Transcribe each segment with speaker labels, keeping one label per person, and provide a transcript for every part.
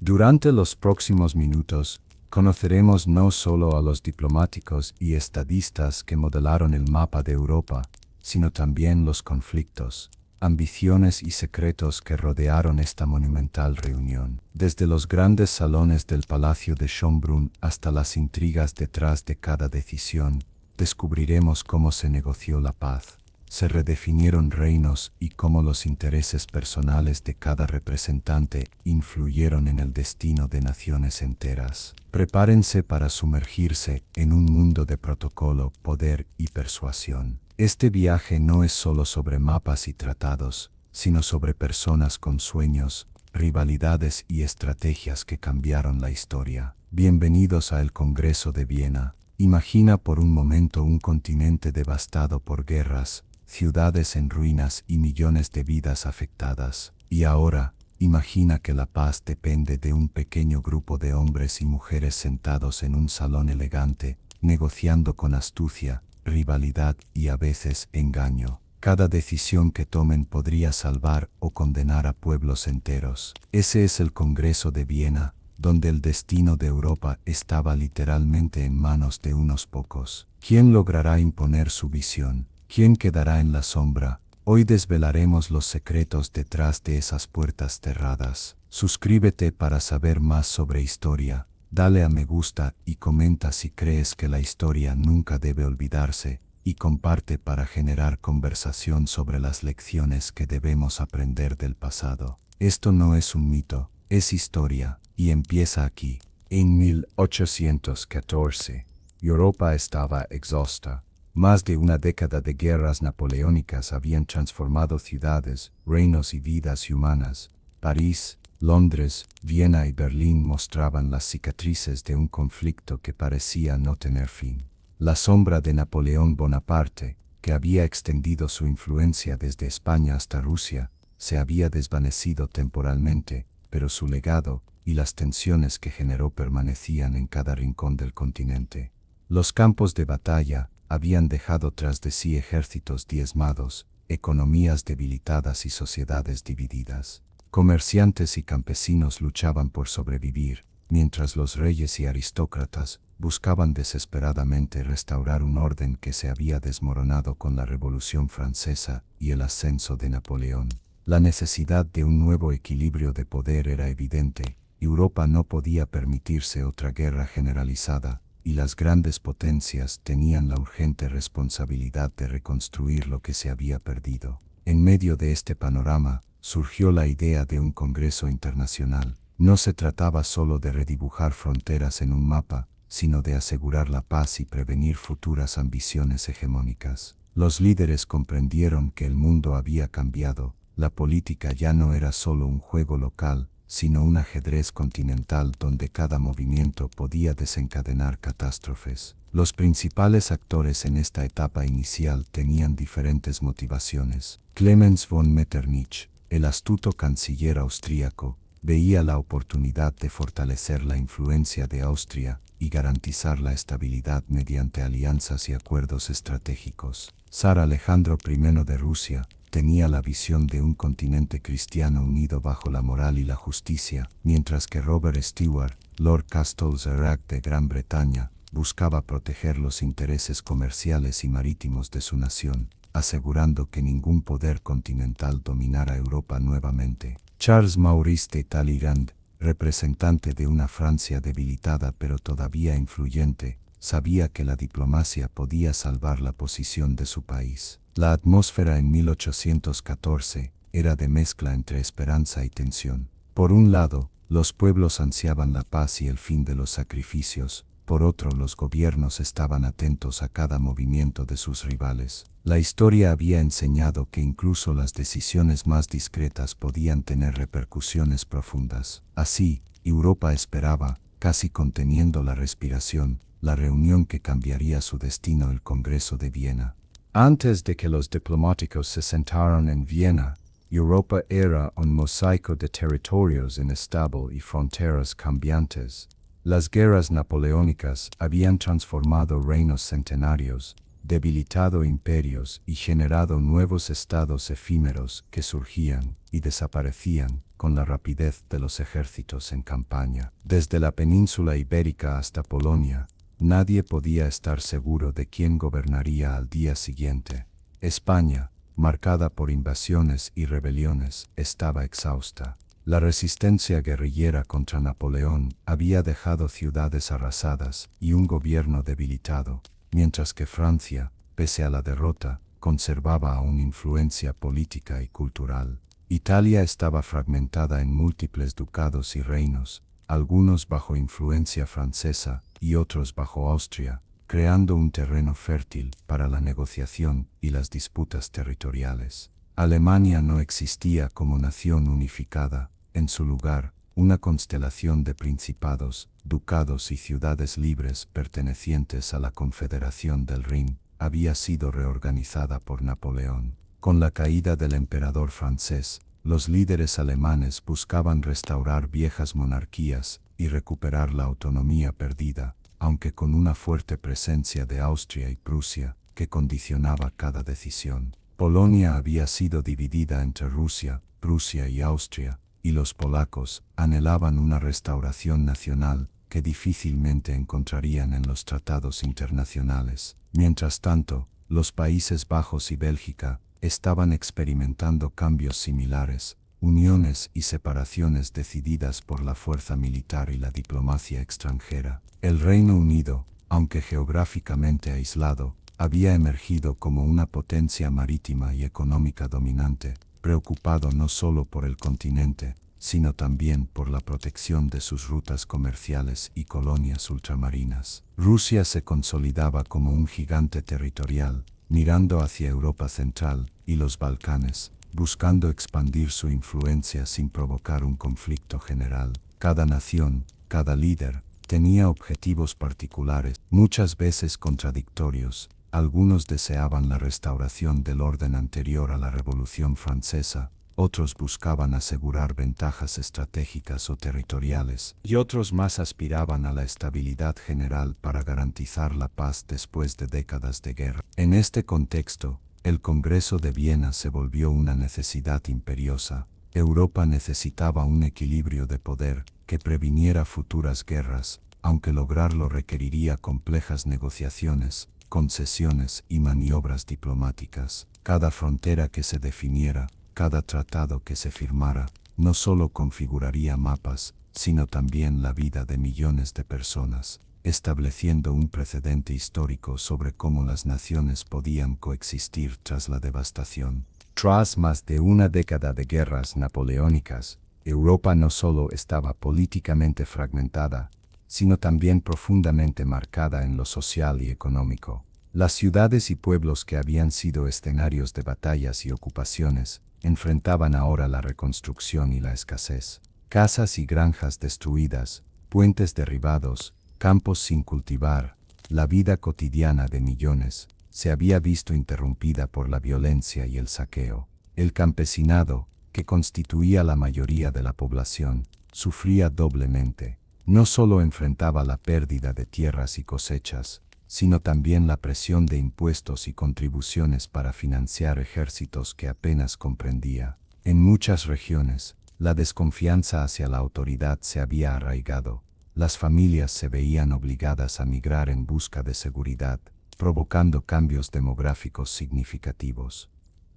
Speaker 1: Durante los próximos minutos, conoceremos no solo a los diplomáticos y estadistas que modelaron el mapa de Europa, sino también los conflictos, ambiciones y secretos que rodearon esta monumental reunión. Desde los grandes salones del Palacio de Schönbrunn hasta las intrigas detrás de cada decisión, descubriremos cómo se negoció la paz, se redefinieron reinos y cómo los intereses personales de cada representante influyeron en el destino de naciones enteras. Prepárense para sumergirse en un mundo de protocolo, poder y persuasión. Este viaje no es solo sobre mapas y tratados, sino sobre personas con sueños, rivalidades y estrategias que cambiaron la historia. Bienvenidos a el Congreso de Viena. Imagina por un momento un continente devastado por guerras, ciudades en ruinas y millones de vidas afectadas. Y ahora, imagina que la paz depende de un pequeño grupo de hombres y mujeres sentados en un salón elegante, negociando con astucia, rivalidad y a veces engaño. Cada decisión que tomen podría salvar o condenar a pueblos enteros. Ese es el Congreso de Viena, donde el destino de Europa estaba literalmente en manos de unos pocos. ¿Quién logrará imponer su visión? ¿Quién quedará en la sombra? Hoy desvelaremos los secretos detrás de esas puertas cerradas. Suscríbete para saber más sobre historia, dale a me gusta y comenta si crees que la historia nunca debe olvidarse, y comparte para generar conversación sobre las lecciones que debemos aprender del pasado. Esto no es un mito, es historia, y empieza aquí. En 1814, Europa estaba exhausta. Más de una década de guerras napoleónicas habían transformado ciudades, reinos y vidas humanas. París, Londres, Viena y Berlín mostraban las cicatrices de un conflicto que parecía no tener fin. La sombra de Napoleón Bonaparte, que había extendido su influencia desde España hasta Rusia, se había desvanecido temporalmente, pero su legado y las tensiones que generó permanecían en cada rincón del continente. Los campos de batalla habían dejado tras de sí ejércitos diezmados, economías debilitadas y sociedades divididas. Comerciantes y campesinos luchaban por sobrevivir, mientras los reyes y aristócratas buscaban desesperadamente restaurar un orden que se había desmoronado con la Revolución Francesa y el ascenso de Napoleón. La necesidad de un nuevo equilibrio de poder era evidente. Europa no podía permitirse otra guerra generalizada, y las grandes potencias tenían la urgente responsabilidad de reconstruir lo que se había perdido. En medio de este panorama, surgió la idea de un Congreso Internacional. No se trataba solo de redibujar fronteras en un mapa, sino de asegurar la paz y prevenir futuras ambiciones hegemónicas. Los líderes comprendieron que el mundo había cambiado, la política ya no era solo un juego local, sino un ajedrez continental donde cada movimiento podía desencadenar catástrofes. Los principales actores en esta etapa inicial tenían diferentes motivaciones. Clemens von Metternich, el astuto canciller austríaco, veía la oportunidad de fortalecer la influencia de Austria y garantizar la estabilidad mediante alianzas y acuerdos estratégicos. Zar Alejandro I de Rusia tenía la visión de un continente cristiano unido bajo la moral y la justicia, mientras que Robert Stewart, Lord Castlereagh de Gran Bretaña, buscaba proteger los intereses comerciales y marítimos de su nación, asegurando que ningún poder continental dominara Europa nuevamente. Charles Maurice de Talleyrand, representante de una Francia debilitada pero todavía influyente, sabía que la diplomacia podía salvar la posición de su país. La atmósfera en 1814 era de mezcla entre esperanza y tensión. Por un lado, los pueblos ansiaban la paz y el fin de los sacrificios. Por otro, los gobiernos estaban atentos a cada movimiento de sus rivales. La historia había enseñado que incluso las decisiones más discretas podían tener repercusiones profundas. Así, Europa esperaba, casi conteniendo la respiración, la reunión que cambiaría su destino, el Congreso de Viena. Antes de que los diplomáticos se sentaran en Viena, Europa era un mosaico de territorios inestables y fronteras cambiantes. Las guerras napoleónicas habían transformado reinos centenarios, debilitado imperios y generado nuevos estados efímeros que surgían y desaparecían con la rapidez de los ejércitos en campaña. Desde la península ibérica hasta Polonia, nadie podía estar seguro de quién gobernaría al día siguiente. España, marcada por invasiones y rebeliones, estaba exhausta. La resistencia guerrillera contra Napoleón había dejado ciudades arrasadas y un gobierno debilitado, mientras que Francia, pese a la derrota, conservaba aún influencia política y cultural. Italia estaba fragmentada en múltiples ducados y reinos, algunos bajo influencia francesa y otros bajo Austria, creando un terreno fértil para la negociación y las disputas territoriales. Alemania no existía como nación unificada. En su lugar, una constelación de principados, ducados y ciudades libres pertenecientes a la Confederación del Rin había sido reorganizada por Napoleón. Con la caída del emperador francés, los líderes alemanes buscaban restaurar viejas monarquías y recuperar la autonomía perdida, aunque con una fuerte presencia de Austria y Prusia que condicionaba cada decisión. Polonia había sido dividida entre Rusia, Prusia y Austria, y los polacos anhelaban una restauración nacional que difícilmente encontrarían en los tratados internacionales. Mientras tanto, los Países Bajos y Bélgica estaban experimentando cambios similares, uniones y separaciones decididas por la fuerza militar y la diplomacia extranjera. El Reino Unido, aunque geográficamente aislado, había emergido como una potencia marítima y económica dominante, preocupado no solo por el continente, sino también por la protección de sus rutas comerciales y colonias ultramarinas. Rusia se consolidaba como un gigante territorial, mirando hacia Europa Central y los Balcanes, buscando expandir su influencia sin provocar un conflicto general. Cada nación, cada líder, tenía objetivos particulares, muchas veces contradictorios. Algunos deseaban la restauración del orden anterior a la Revolución Francesa, otros buscaban asegurar ventajas estratégicas o territoriales, y otros más aspiraban a la estabilidad general para garantizar la paz después de décadas de guerra. En este contexto, el Congreso de Viena se volvió una necesidad imperiosa. Europa necesitaba un equilibrio de poder que previniera futuras guerras, aunque lograrlo requeriría complejas negociaciones, concesiones y maniobras diplomáticas. Cada frontera que se definiera, cada tratado que se firmara, no solo configuraría mapas, sino también la vida de millones de personas, estableciendo un precedente histórico sobre cómo las naciones podían coexistir tras la devastación. Tras más de una década de guerras napoleónicas, Europa no solo estaba políticamente fragmentada, sino también profundamente marcada en lo social y económico. Las ciudades y pueblos que habían sido escenarios de batallas y ocupaciones, enfrentaban ahora la reconstrucción y la escasez. Casas y granjas destruidas, puentes derribados, campos sin cultivar, la vida cotidiana de millones se había visto interrumpida por la violencia y el saqueo. El campesinado, que constituía la mayoría de la población, sufría doblemente. No solo enfrentaba la pérdida de tierras y cosechas, sino también la presión de impuestos y contribuciones para financiar ejércitos que apenas comprendía. En muchas regiones, la desconfianza hacia la autoridad se había arraigado. Las familias se veían obligadas a migrar en busca de seguridad, provocando cambios demográficos significativos.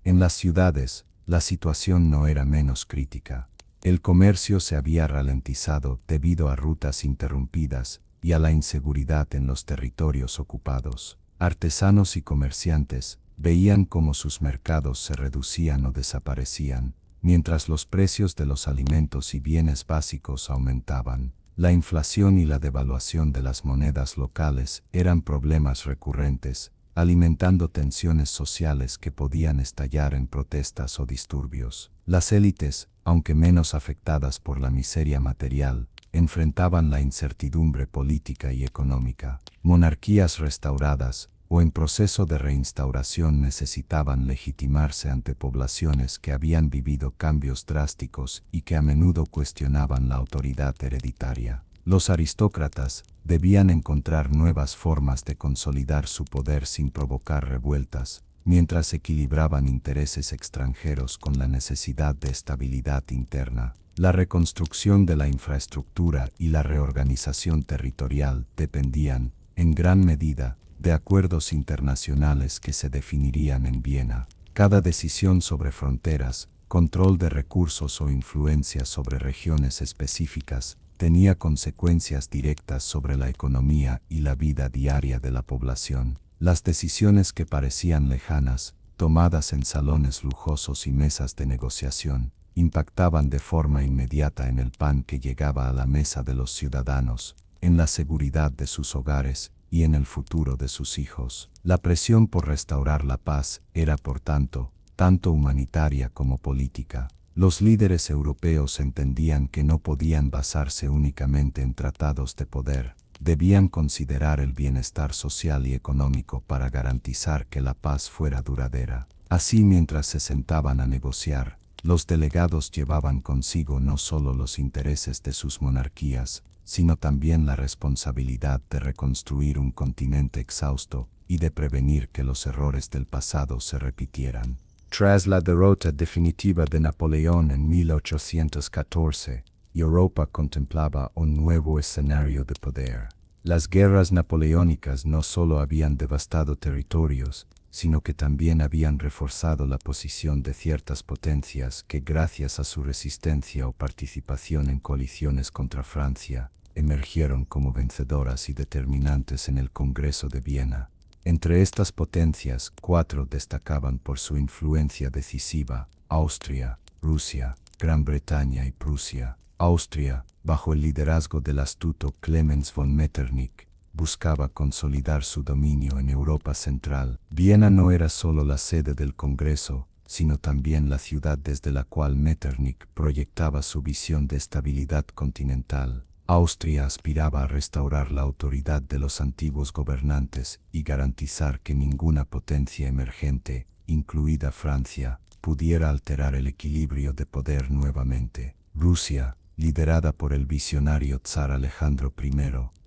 Speaker 1: En las ciudades, la situación no era menos crítica. El comercio se había ralentizado debido a rutas interrumpidas y a la inseguridad en los territorios ocupados. Artesanos y comerciantes veían cómo sus mercados se reducían o desaparecían, mientras los precios de los alimentos y bienes básicos aumentaban. La inflación y la devaluación de las monedas locales eran problemas recurrentes, alimentando tensiones sociales que podían estallar en protestas o disturbios. Las élites, aunque menos afectadas por la miseria material, enfrentaban la incertidumbre política y económica. Monarquías restauradas o en proceso de reinstauración necesitaban legitimarse ante poblaciones que habían vivido cambios drásticos y que a menudo cuestionaban la autoridad hereditaria. Los aristócratas debían encontrar nuevas formas de consolidar su poder sin provocar revueltas, mientras equilibraban intereses extranjeros con la necesidad de estabilidad interna. La reconstrucción de la infraestructura y la reorganización territorial dependían, en gran medida, de acuerdos internacionales que se definirían en Viena. Cada decisión sobre fronteras, control de recursos o influencia sobre regiones específicas tenía consecuencias directas sobre la economía y la vida diaria de la población. Las decisiones que parecían lejanas, tomadas en salones lujosos y mesas de negociación, impactaban de forma inmediata en el pan que llegaba a la mesa de los ciudadanos, en la seguridad de sus hogares y en el futuro de sus hijos. La presión por restaurar la paz era, por tanto humanitaria como política. Los líderes europeos entendían que no podían basarse únicamente en tratados de poder, debían considerar el bienestar social y económico para garantizar que la paz fuera duradera. Así, mientras se sentaban a negociar, los delegados llevaban consigo no solo los intereses de sus monarquías, sino también la responsabilidad de reconstruir un continente exhausto y de prevenir que los errores del pasado se repitieran. Tras la derrota definitiva de Napoleón en 1814, Europa contemplaba un nuevo escenario de poder. Las guerras napoleónicas no solo habían devastado territorios, sino que también habían reforzado la posición de ciertas potencias que, gracias a su resistencia o participación en coaliciones contra Francia, emergieron como vencedoras y determinantes en el Congreso de Viena. Entre estas potencias, 4 destacaban por su influencia decisiva: Austria, Rusia, Gran Bretaña y Prusia. Austria, bajo el liderazgo del astuto Clemens von Metternich, buscaba consolidar su dominio en Europa Central. Viena no era solo la sede del Congreso, sino también la ciudad desde la cual Metternich proyectaba su visión de estabilidad continental. Austria aspiraba a restaurar la autoridad de los antiguos gobernantes y garantizar que ninguna potencia emergente, incluida Francia, pudiera alterar el equilibrio de poder nuevamente. Rusia, liderada por el visionario zar Alejandro I,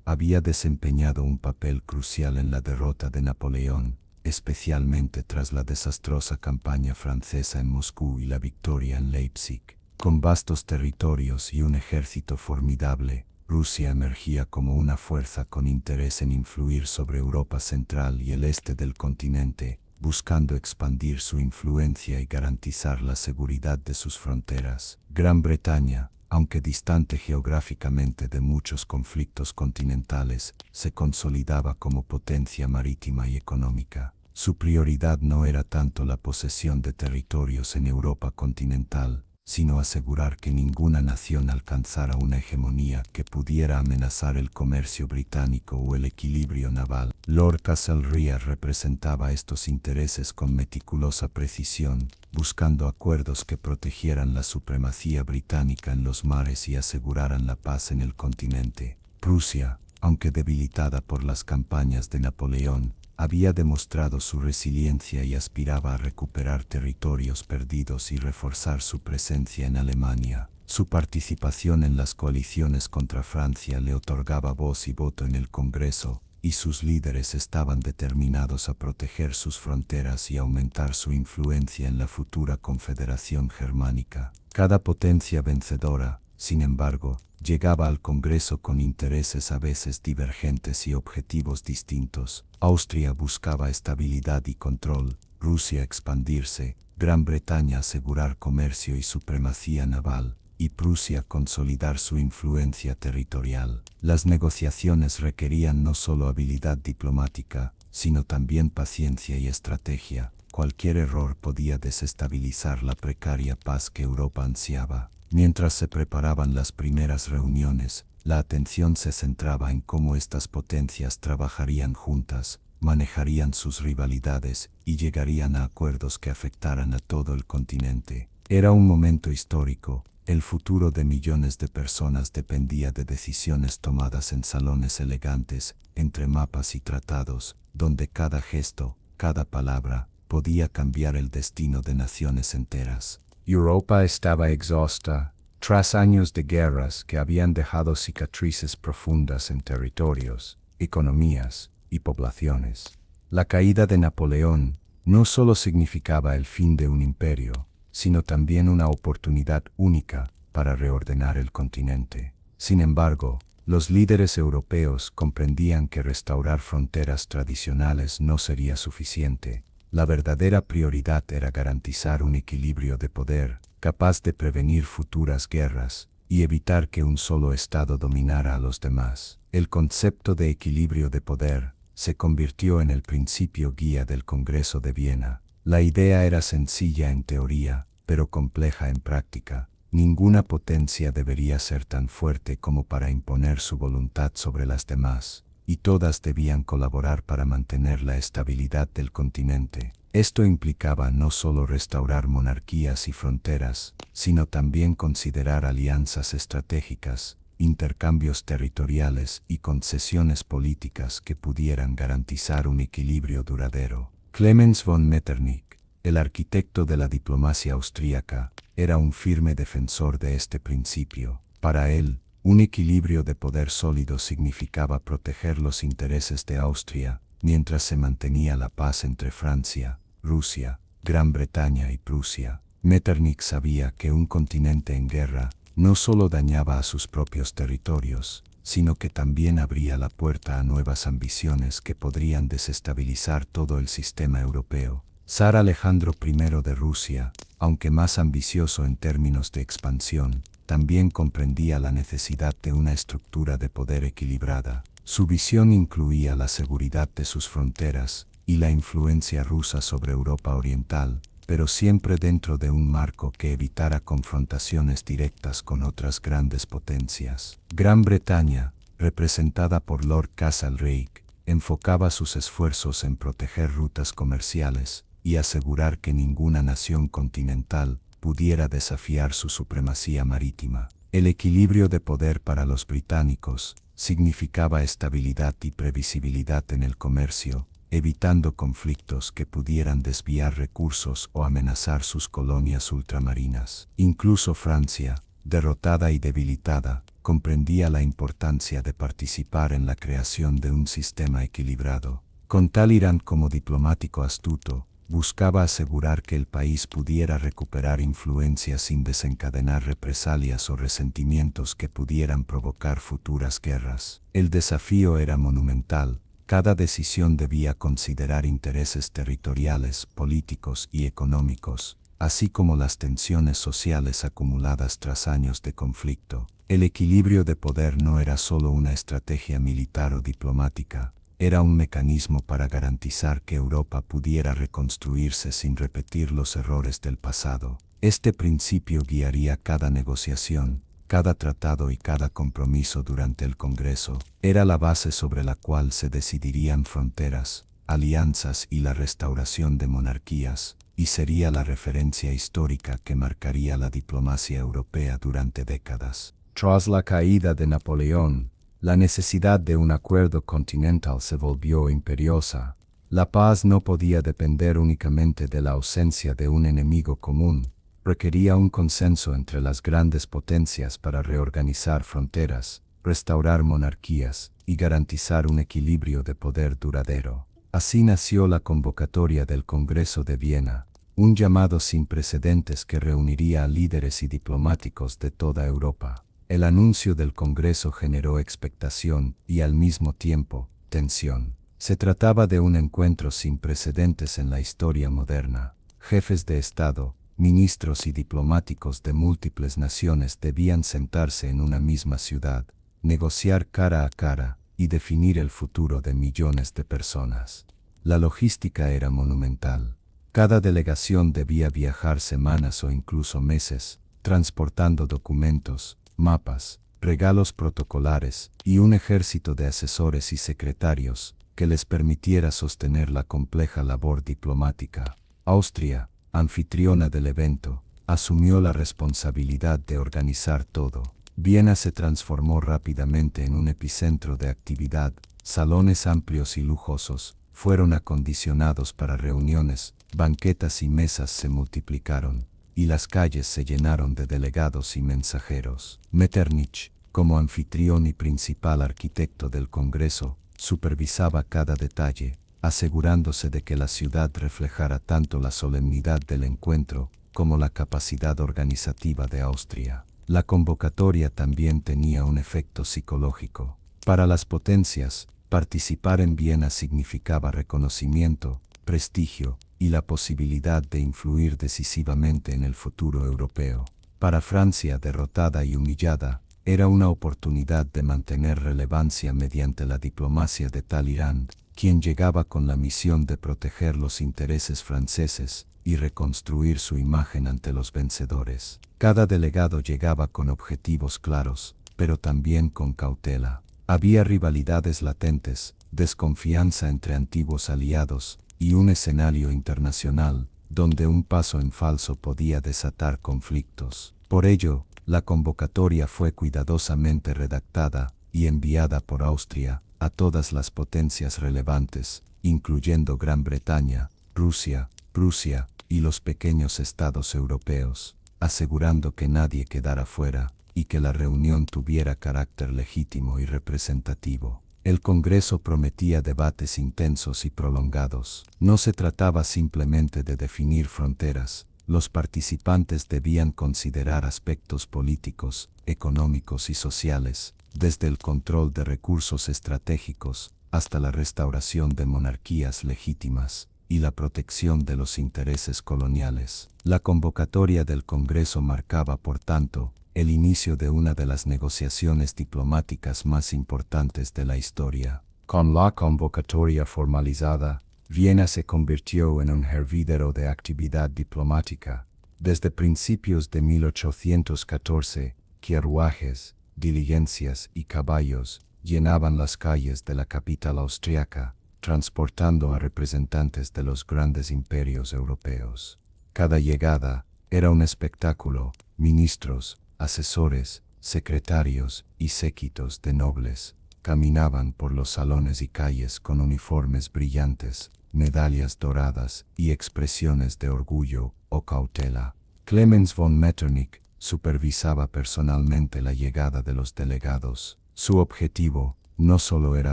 Speaker 1: había desempeñado un papel crucial en la derrota de Napoleón, especialmente tras la desastrosa campaña francesa en Moscú y la victoria en Leipzig. Con vastos territorios y un ejército formidable, Rusia emergía como una fuerza con interés en influir sobre Europa Central y el este del continente, buscando expandir su influencia y garantizar la seguridad de sus fronteras. Gran Bretaña, aunque distante geográficamente de muchos conflictos continentales, se consolidaba como potencia marítima y económica. Su prioridad no era tanto la posesión de territorios en Europa continental, sino asegurar que ninguna nación alcanzara una hegemonía que pudiera amenazar el comercio británico o el equilibrio naval. Lord Castlereagh representaba estos intereses con meticulosa precisión, buscando acuerdos que protegieran la supremacía británica en los mares y aseguraran la paz en el continente. Prusia, aunque debilitada por las campañas de Napoleón, había demostrado su resiliencia y aspiraba a recuperar territorios perdidos y reforzar su presencia en Alemania. Su participación en las coaliciones contra Francia le otorgaba voz y voto en el Congreso, y sus líderes estaban determinados a proteger sus fronteras y aumentar su influencia en la futura Confederación Germánica. Cada potencia vencedora, sin embargo, llegaba al Congreso con intereses a veces divergentes y objetivos distintos. Austria buscaba estabilidad y control, Rusia expandirse, Gran Bretaña asegurar comercio y supremacía naval, y Prusia consolidar su influencia territorial. Las negociaciones requerían no solo habilidad diplomática, sino también paciencia y estrategia. Cualquier error podía desestabilizar la precaria paz que Europa ansiaba. Mientras se preparaban las primeras reuniones, la atención se centraba en cómo estas potencias trabajarían juntas, manejarían sus rivalidades y llegarían a acuerdos que afectaran a todo el continente. Era un momento histórico. El futuro de millones de personas dependía de decisiones tomadas en salones elegantes, entre mapas y tratados, donde cada gesto, cada palabra, podía cambiar el destino de naciones enteras. Europa estaba exhausta, Tras años de guerras que habían dejado cicatrices profundas en territorios, economías y poblaciones, la caída de Napoleón no solo significaba el fin de un imperio, sino también una oportunidad única para reordenar el continente. Sin embargo, los líderes europeos comprendían que restaurar fronteras tradicionales no sería suficiente. La verdadera prioridad era garantizar un equilibrio de poder, capaz de prevenir futuras guerras y evitar que un solo Estado dominara a los demás. El concepto de equilibrio de poder se convirtió en el principio guía del Congreso de Viena. La idea era sencilla en teoría, pero compleja en práctica. Ninguna potencia debería ser tan fuerte como para imponer su voluntad sobre las demás, y todas debían colaborar para mantener la estabilidad del continente. Esto implicaba no solo restaurar monarquías y fronteras, sino también considerar alianzas estratégicas, intercambios territoriales y concesiones políticas que pudieran garantizar un equilibrio duradero. Clemens von Metternich, el arquitecto de la diplomacia austríaca, era un firme defensor de este principio. Para él, un equilibrio de poder sólido significaba proteger los intereses de Austria, mientras se mantenía la paz entre Francia, Rusia, Gran Bretaña y Prusia. Metternich sabía que un continente en guerra no solo dañaba a sus propios territorios, sino que también abría la puerta a nuevas ambiciones que podrían desestabilizar todo el sistema europeo. Zar Alejandro I de Rusia, aunque más ambicioso en términos de expansión, también comprendía la necesidad de una estructura de poder equilibrada. Su visión incluía la seguridad de sus fronteras y la influencia rusa sobre Europa Oriental, pero siempre dentro de un marco que evitara confrontaciones directas con otras grandes potencias. Gran Bretaña, representada por Lord Castlereagh, enfocaba sus esfuerzos en proteger rutas comerciales y asegurar que ninguna nación continental pudiera desafiar su supremacía marítima. El equilibrio de poder para los británicos significaba estabilidad y previsibilidad en el comercio, evitando conflictos que pudieran desviar recursos o amenazar sus colonias ultramarinas. Incluso Francia, derrotada y debilitada, comprendía la importancia de participar en la creación de un sistema equilibrado. Con Talleyrand como diplomático astuto, buscaba asegurar que el país pudiera recuperar influencia sin desencadenar represalias o resentimientos que pudieran provocar futuras guerras. El desafío era monumental. Cada decisión debía considerar intereses territoriales, políticos y económicos, así como las tensiones sociales acumuladas tras años de conflicto. El equilibrio de poder no era solo una estrategia militar o diplomática, era un mecanismo para garantizar que Europa pudiera reconstruirse sin repetir los errores del pasado. Este principio guiaría cada negociación, cada tratado y cada compromiso durante el Congreso. Era la base sobre la cual se decidirían fronteras, alianzas y la restauración de monarquías, y sería la referencia histórica que marcaría la diplomacia europea durante décadas. Tras la caída de Napoleón, la necesidad de un acuerdo continental se volvió imperiosa. La paz no podía depender únicamente de la ausencia de un enemigo común. Requería un consenso entre las grandes potencias para reorganizar fronteras, restaurar monarquías y garantizar un equilibrio de poder duradero. Así nació la convocatoria del Congreso de Viena, un llamado sin precedentes que reuniría a líderes y diplomáticos de toda Europa. El anuncio del Congreso generó expectación y al mismo tiempo, tensión. Se trataba de un encuentro sin precedentes en la historia moderna. Jefes de Estado, ministros y diplomáticos de múltiples naciones debían sentarse en una misma ciudad, negociar cara a cara y definir el futuro de millones de personas. La logística era monumental. Cada delegación debía viajar semanas o incluso meses, transportando documentos, mapas, regalos protocolares y un ejército de asesores y secretarios que les permitiera sostener la compleja labor diplomática. Austria, anfitriona del evento, asumió la responsabilidad de organizar todo. Viena se transformó rápidamente en un epicentro de actividad. Salones amplios y lujosos fueron acondicionados para reuniones, banquetas y mesas se multiplicaron, y las calles se llenaron de delegados y mensajeros. Metternich, como anfitrión y principal arquitecto del Congreso, supervisaba cada detalle, asegurándose de que la ciudad reflejara tanto la solemnidad del encuentro como la capacidad organizativa de Austria. La convocatoria también tenía un efecto psicológico. Para las potencias, participar en Viena significaba reconocimiento, prestigio y la posibilidad de influir decisivamente en el futuro europeo. Para Francia, derrotada y humillada, era una oportunidad de mantener relevancia mediante la diplomacia de Talleyrand, quien llegaba con la misión de proteger los intereses franceses y reconstruir su imagen ante los vencedores. Cada delegado llegaba con objetivos claros, pero también con cautela. Había rivalidades latentes, desconfianza entre antiguos aliados y un escenario internacional donde un paso en falso podía desatar conflictos. Por ello, la convocatoria fue cuidadosamente redactada y enviada por Austria a todas las potencias relevantes, incluyendo Gran Bretaña, Rusia, Prusia y los pequeños estados europeos, asegurando que nadie quedara fuera y que la reunión tuviera carácter legítimo y representativo. El Congreso prometía debates intensos y prolongados. No se trataba simplemente de definir fronteras. Los participantes debían considerar aspectos políticos, económicos y sociales, desde el control de recursos estratégicos hasta la restauración de monarquías legítimas y la protección de los intereses coloniales. La convocatoria del Congreso marcaba, por tanto, el inicio de una de las negociaciones diplomáticas más importantes de la historia. Con la convocatoria formalizada, Viena se convirtió en un hervidero de actividad diplomática. Desde principios de 1814, carruajes, diligencias y caballos llenaban las calles de la capital austriaca, transportando a representantes de los grandes imperios europeos. Cada llegada era un espectáculo. Ministros, asesores, secretarios y séquitos de nobles caminaban por los salones y calles con uniformes brillantes, medallas doradas y expresiones de orgullo o cautela. Clemens von Metternich supervisaba personalmente la llegada de los delegados. Su objetivo no solo era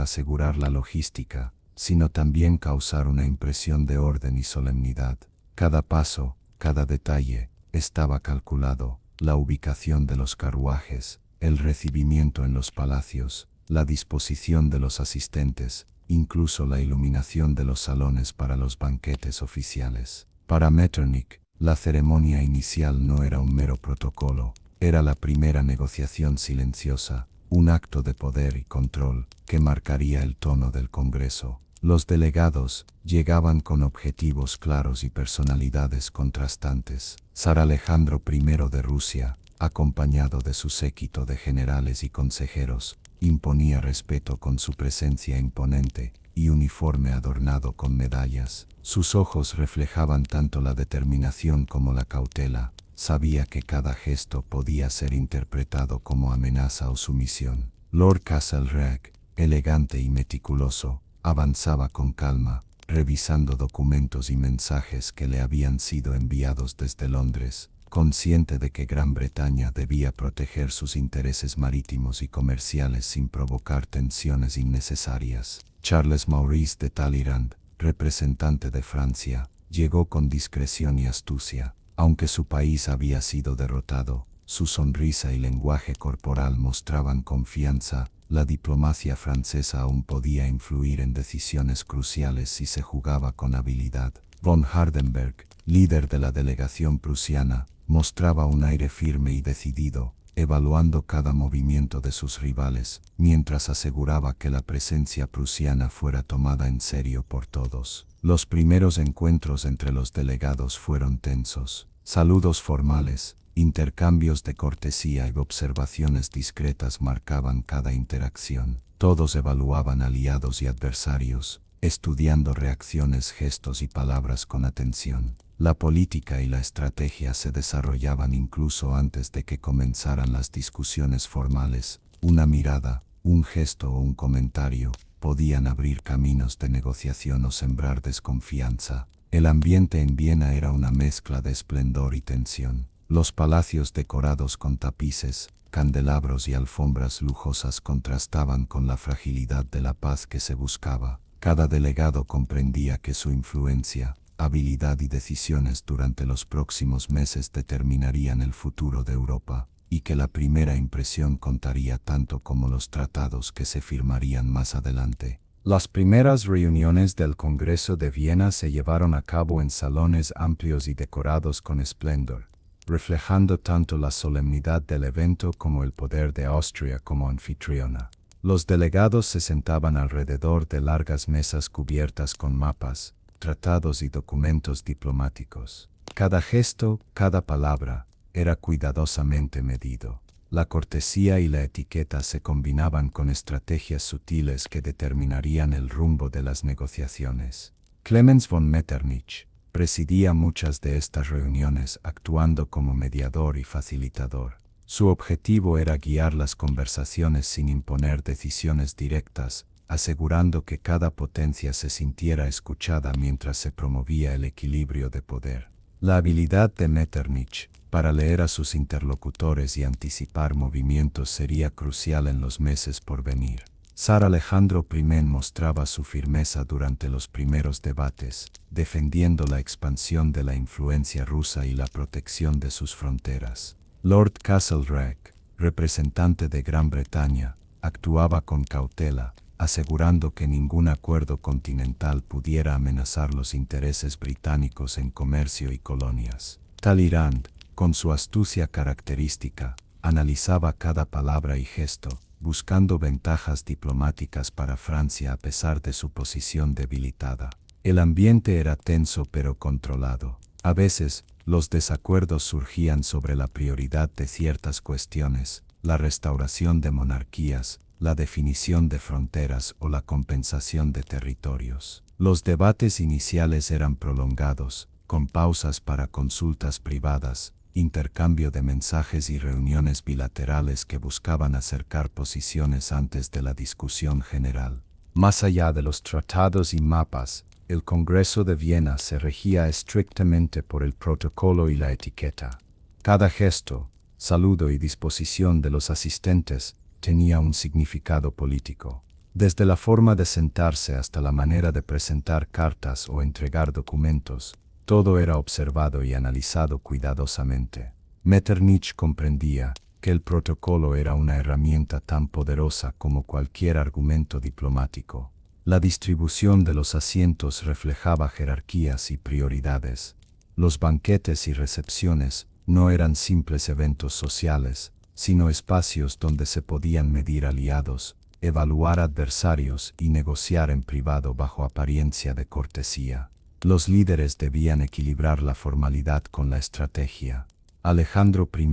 Speaker 1: asegurar la logística, sino también causar una impresión de orden y solemnidad. Cada paso, cada detalle, estaba calculado. La ubicación de los carruajes, el recibimiento en los palacios, la disposición de los asistentes, incluso la iluminación de los salones para los banquetes oficiales. Para Metternich, la ceremonia inicial no era un mero protocolo, era la primera negociación silenciosa, un acto de poder y control que marcaría el tono del Congreso. Los delegados llegaban con objetivos claros y personalidades contrastantes. Zar Alejandro I de Rusia, acompañado de su séquito de generales y consejeros, imponía respeto con su presencia imponente y uniforme adornado con medallas. Sus ojos reflejaban tanto la determinación como la cautela. Sabía que cada gesto podía ser interpretado como amenaza o sumisión. Lord Castlereagh, elegante y meticuloso, avanzaba con calma, revisando documentos y mensajes que le habían sido enviados desde Londres, consciente de que Gran Bretaña debía proteger sus intereses marítimos y comerciales sin provocar tensiones innecesarias. Charles Maurice de Talleyrand, representante de Francia, llegó con discreción y astucia. Aunque su país había sido derrotado, su sonrisa y lenguaje corporal mostraban confianza. La diplomacia francesa aún podía influir en decisiones cruciales si se jugaba con habilidad. Von Hardenberg, líder de la delegación prusiana, mostraba un aire firme y decidido, evaluando cada movimiento de sus rivales, mientras aseguraba que la presencia prusiana fuera tomada en serio por todos. Los primeros encuentros entre los delegados fueron tensos. Saludos formales, intercambios de cortesía y observaciones discretas marcaban cada interacción. Todos evaluaban aliados y adversarios, estudiando reacciones, gestos y palabras con atención. La política y la estrategia se desarrollaban incluso antes de que comenzaran las discusiones formales. Una mirada, un gesto o un comentario podían abrir caminos de negociación o sembrar desconfianza. El ambiente en Viena era una mezcla de esplendor y tensión. Los palacios decorados con tapices, candelabros y alfombras lujosas contrastaban con la fragilidad de la paz que se buscaba. Cada delegado comprendía que su influencia, habilidad y decisiones durante los próximos meses determinarían el futuro de Europa, y que la primera impresión contaría tanto como los tratados que se firmarían más adelante. Las primeras reuniones del Congreso de Viena se llevaron a cabo en salones amplios y decorados con esplendor, reflejando tanto la solemnidad del evento como el poder de Austria como anfitriona. Los delegados se sentaban alrededor de largas mesas cubiertas con mapas, tratados y documentos diplomáticos. Cada gesto, cada palabra, era cuidadosamente medido. La cortesía y la etiqueta se combinaban con estrategias sutiles que determinarían el rumbo de las negociaciones. Clemens von Metternich presidía muchas de estas reuniones actuando como mediador y facilitador. Su objetivo era guiar las conversaciones sin imponer decisiones directas, asegurando que cada potencia se sintiera escuchada mientras se promovía el equilibrio de poder. La habilidad de Metternich para leer a sus interlocutores y anticipar movimientos sería crucial en los meses por venir. Zar Alejandro I mostraba su firmeza durante los primeros debates, defendiendo la expansión de la influencia rusa y la protección de sus fronteras. Lord Castlereagh, representante de Gran Bretaña, actuaba con cautela, asegurando que ningún acuerdo continental pudiera amenazar los intereses británicos en comercio y colonias. Talleyrand, con su astucia característica, analizaba cada palabra y gesto, buscando ventajas diplomáticas para Francia a pesar de su posición debilitada. El ambiente era tenso pero controlado. A veces, los desacuerdos surgían sobre la prioridad de ciertas cuestiones, la restauración de monarquías, la definición de fronteras o la compensación de territorios. Los debates iniciales eran prolongados, con pausas para consultas privadas, intercambio de mensajes y reuniones bilaterales que buscaban acercar posiciones antes de la discusión general. Más allá de los tratados y mapas, el Congreso de Viena se regía estrictamente por el protocolo y la etiqueta. Cada gesto, saludo y disposición de los asistentes tenía un significado político. Desde la forma de sentarse hasta la manera de presentar cartas o entregar documentos, todo era observado y analizado cuidadosamente. Metternich comprendía que el protocolo era una herramienta tan poderosa como cualquier argumento diplomático. La distribución de los asientos reflejaba jerarquías y prioridades. Los banquetes y recepciones no eran simples eventos sociales, sino espacios donde se podían medir aliados, evaluar adversarios y negociar en privado bajo apariencia de cortesía. Los líderes debían equilibrar la formalidad con la estrategia. Alejandro I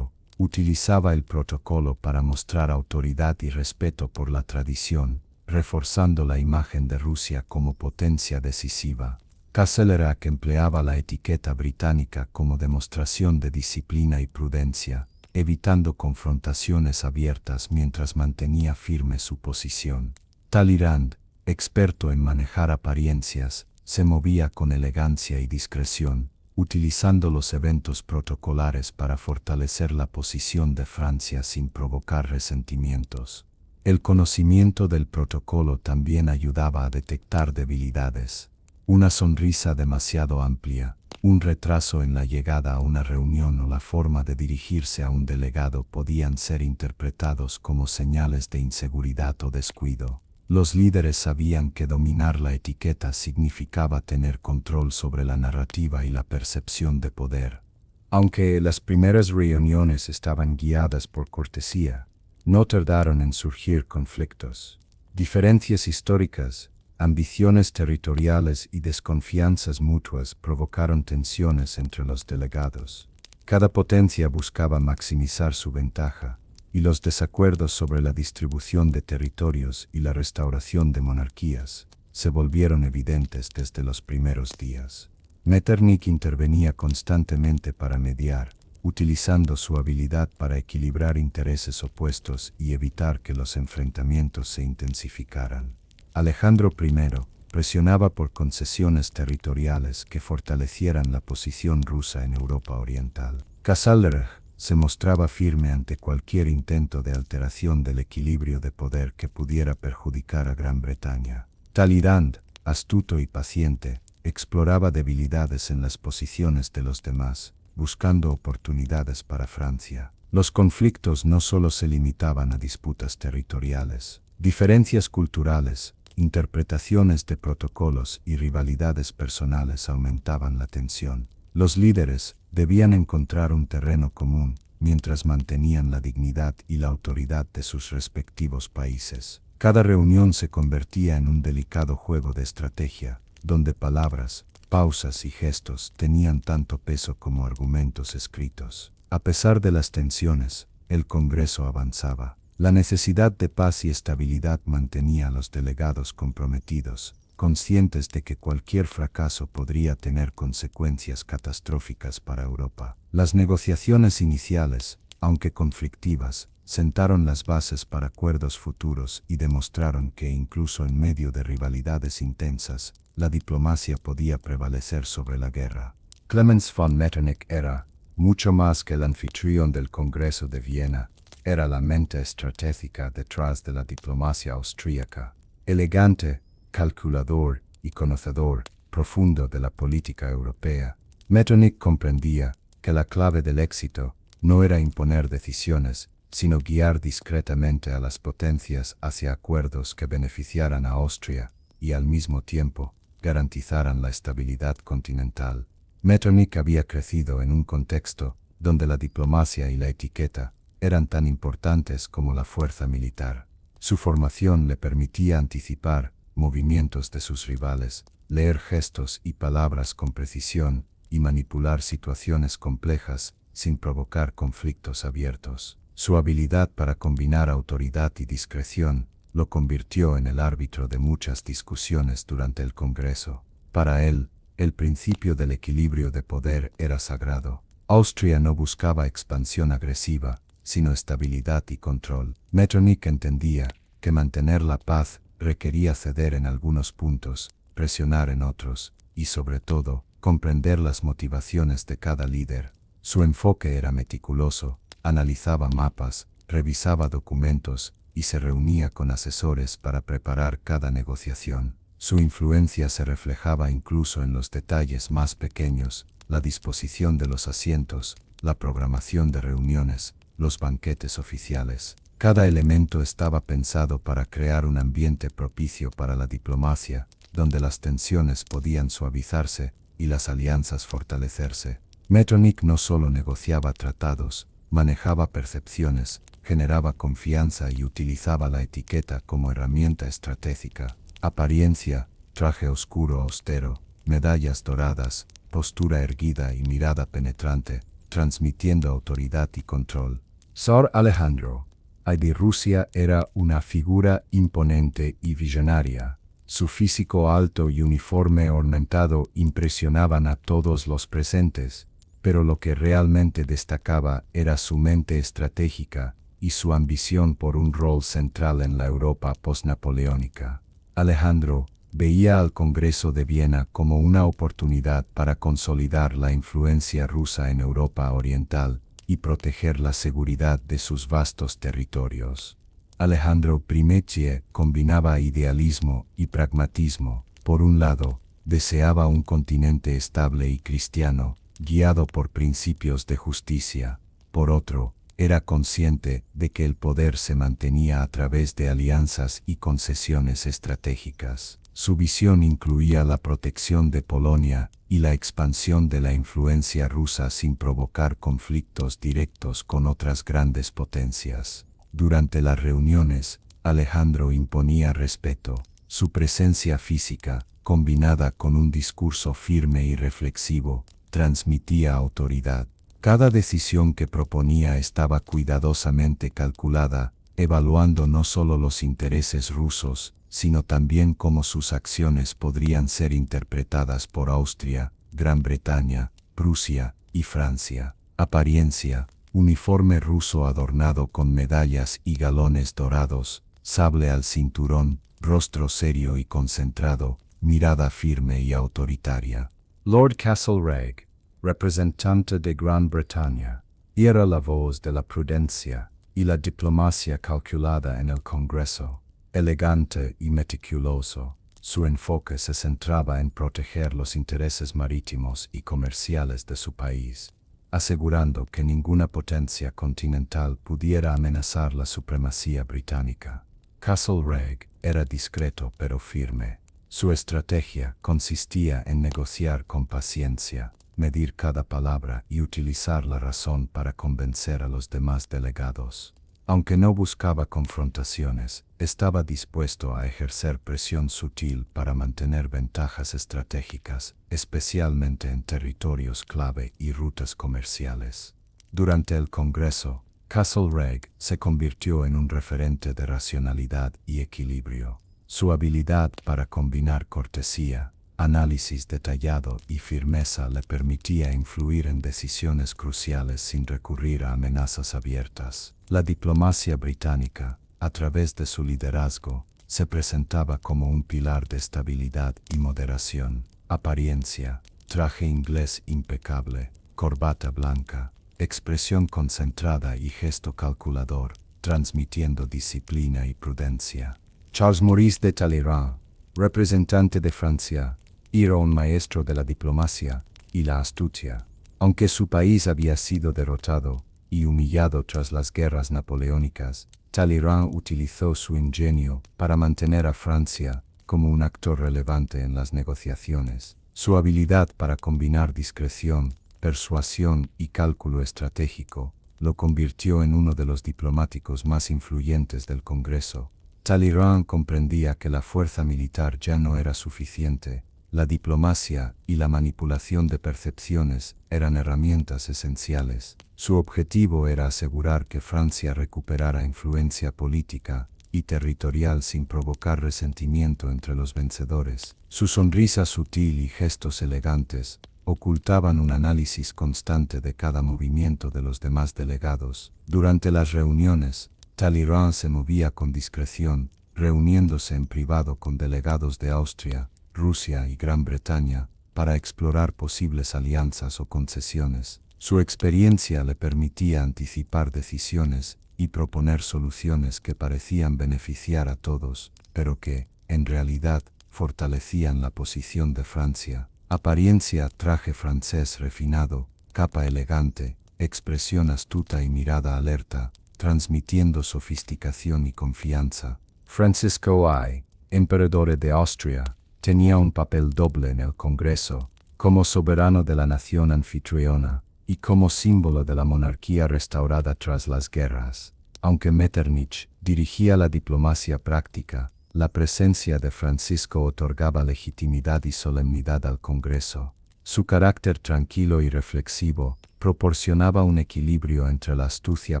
Speaker 1: utilizaba el protocolo para mostrar autoridad y respeto por la tradición, reforzando la imagen de Rusia como potencia decisiva. Castlereagh empleaba la etiqueta británica como demostración de disciplina y prudencia, evitando confrontaciones abiertas mientras mantenía firme su posición. Talleyrand, experto en manejar apariencias, se movía con elegancia y discreción, utilizando los eventos protocolares para fortalecer la posición de Francia sin provocar resentimientos. El conocimiento del protocolo también ayudaba a detectar debilidades. Una sonrisa demasiado amplia, un retraso en la llegada a una reunión o la forma de dirigirse a un delegado podían ser interpretados como señales de inseguridad o descuido. Los líderes sabían que dominar la etiqueta significaba tener control sobre la narrativa y la percepción de poder. Aunque las primeras reuniones estaban guiadas por cortesía, no tardaron en surgir conflictos. Diferencias históricas, ambiciones territoriales y desconfianzas mutuas provocaron tensiones entre los delegados. Cada potencia buscaba maximizar su ventaja, y los desacuerdos sobre la distribución de territorios y la restauración de monarquías se volvieron evidentes desde los primeros días. Metternich intervenía constantemente para mediar, utilizando su habilidad para equilibrar intereses opuestos y evitar que los enfrentamientos se intensificaran. Alejandro I, presionaba por concesiones territoriales que fortalecieran la posición rusa en Europa Oriental. Castlereagh se mostraba firme ante cualquier intento de alteración del equilibrio de poder que pudiera perjudicar a Gran Bretaña. Talleyrand, astuto y paciente, exploraba debilidades en las posiciones de los demás, buscando oportunidades para Francia. Los conflictos no solo se limitaban a disputas territoriales. Diferencias culturales, interpretaciones de protocolos y rivalidades personales aumentaban la tensión. Los líderes debían encontrar un terreno común mientras mantenían la dignidad y la autoridad de sus respectivos países. Cada reunión se convertía en un delicado juego de estrategia, donde palabras, pausas y gestos tenían tanto peso como argumentos escritos. A pesar de las tensiones, el Congreso avanzaba. La necesidad de paz y estabilidad mantenía a los delegados comprometidos, conscientes de que cualquier fracaso podría tener consecuencias catastróficas para Europa. Las negociaciones iniciales, aunque conflictivas, sentaron las bases para acuerdos futuros y demostraron que incluso en medio de rivalidades intensas, la diplomacia podía prevalecer sobre la guerra. Clemens von Metternich era, mucho más que el anfitrión del Congreso de Viena, era la mente estratégica detrás de la diplomacia austríaca. Elegante, calculador y conocedor profundo de la política europea, Metternich comprendía que la clave del éxito no era imponer decisiones, sino guiar discretamente a las potencias hacia acuerdos que beneficiaran a Austria y al mismo tiempo garantizaran la estabilidad continental. Metternich había crecido en un contexto donde la diplomacia y la etiqueta eran tan importantes como la fuerza militar. Su formación le permitía anticipar movimientos de sus rivales, leer gestos y palabras con precisión y manipular situaciones complejas sin provocar conflictos abiertos. Su habilidad para combinar autoridad y discreción lo convirtió en el árbitro de muchas discusiones durante el Congreso. Para él, el principio del equilibrio de poder era sagrado. Austria no buscaba expansión agresiva, sino estabilidad y control. Metternich entendía que mantener la paz requería ceder en algunos puntos, presionar en otros, y sobre todo, comprender las motivaciones de cada líder. Su enfoque era meticuloso, analizaba mapas, revisaba documentos, y se reunía con asesores para preparar cada negociación. Su influencia se reflejaba incluso en los detalles más pequeños, la disposición de los asientos, la programación de reuniones, los banquetes oficiales. Cada elemento estaba pensado para crear un ambiente propicio para la diplomacia, donde las tensiones podían suavizarse y las alianzas fortalecerse. Metternich no solo negociaba tratados, manejaba percepciones, generaba confianza y utilizaba la etiqueta como herramienta estratégica. Apariencia, traje oscuro austero, medallas doradas, postura erguida y mirada penetrante, transmitiendo autoridad y control. Zar Alejandro I de Rusia era una figura imponente y visionaria. Su físico alto y uniforme ornamentado impresionaban a todos los presentes, pero lo que realmente destacaba era su mente estratégica y su ambición por un rol central en la Europa postnapoleónica. Alejandro veía al Congreso de Viena como una oportunidad para consolidar la influencia rusa en Europa Oriental y proteger la seguridad de sus vastos territorios. Alejandro I combinaba idealismo y pragmatismo. Por un lado, deseaba un continente estable y cristiano, guiado por principios de justicia. Por otro, era consciente de que el poder se mantenía a través de alianzas y concesiones estratégicas. Su visión incluía la protección de Polonia y la expansión de la influencia rusa sin provocar conflictos directos con otras grandes potencias. Durante las reuniones, Alejandro imponía respeto. Su presencia física, combinada con un discurso firme y reflexivo, transmitía autoridad. Cada decisión que proponía estaba cuidadosamente calculada, evaluando no solo los intereses rusos, sino también cómo sus acciones podrían ser interpretadas por Austria, Gran Bretaña, Prusia y Francia. Apariencia: uniforme ruso adornado con medallas y galones dorados, sable al cinturón, rostro serio y concentrado, mirada firme y autoritaria. Lord Castlereagh, representante de Gran Bretaña, era la voz de la prudencia y la diplomacia calculada en el Congreso. Elegante y meticuloso, su enfoque se centraba en proteger los intereses marítimos y comerciales de su país, asegurando que ninguna potencia continental pudiera amenazar la supremacía británica. Castlereagh era discreto pero firme. Su estrategia consistía en negociar con paciencia, medir cada palabra y utilizar la razón para convencer a los demás delegados. Aunque no buscaba confrontaciones, estaba dispuesto a ejercer presión sutil para mantener ventajas estratégicas, especialmente en territorios clave y rutas comerciales. Durante el Congreso, Castlereagh se convirtió en un referente de racionalidad y equilibrio. Su habilidad para combinar cortesía, análisis detallado y firmeza le permitía influir en decisiones cruciales sin recurrir a amenazas abiertas. La diplomacia británica, a través de su liderazgo, se presentaba como un pilar de estabilidad y moderación. Apariencia, traje inglés impecable, corbata blanca, expresión concentrada y gesto calculador, transmitiendo disciplina y prudencia. Charles Maurice de Talleyrand, representante de Francia, era un maestro de la diplomacia y la astucia. Aunque su país había sido derrotado y humillado tras las guerras napoleónicas, Talleyrand utilizó su ingenio para mantener a Francia como un actor relevante en las negociaciones. Su habilidad para combinar discreción, persuasión y cálculo estratégico lo convirtió en uno de los diplomáticos más influyentes del Congreso. Talleyrand comprendía que la fuerza militar ya no era suficiente. La diplomacia y la manipulación de percepciones eran herramientas esenciales. Su objetivo era asegurar que Francia recuperara influencia política y territorial sin provocar resentimiento entre los vencedores. Su sonrisa sutil y gestos elegantes ocultaban un análisis constante de cada movimiento de los demás delegados. Durante las reuniones, Talleyrand se movía con discreción, reuniéndose en privado con delegados de Austria, Rusia y Gran Bretaña, para explorar posibles alianzas o concesiones. Su experiencia le permitía anticipar decisiones y proponer soluciones que parecían beneficiar a todos, pero que, en realidad, fortalecían la posición de Francia. Apariencia, traje francés refinado, capa elegante, expresión astuta y mirada alerta, transmitiendo sofisticación y confianza. Francisco I, emperador de Austria, tenía un papel doble en el Congreso, como soberano de la nación anfitriona y como símbolo de la monarquía restaurada tras las guerras. Aunque Metternich dirigía la diplomacia práctica, la presencia de Francisco otorgaba legitimidad y solemnidad al Congreso. Su carácter tranquilo y reflexivo proporcionaba un equilibrio entre la astucia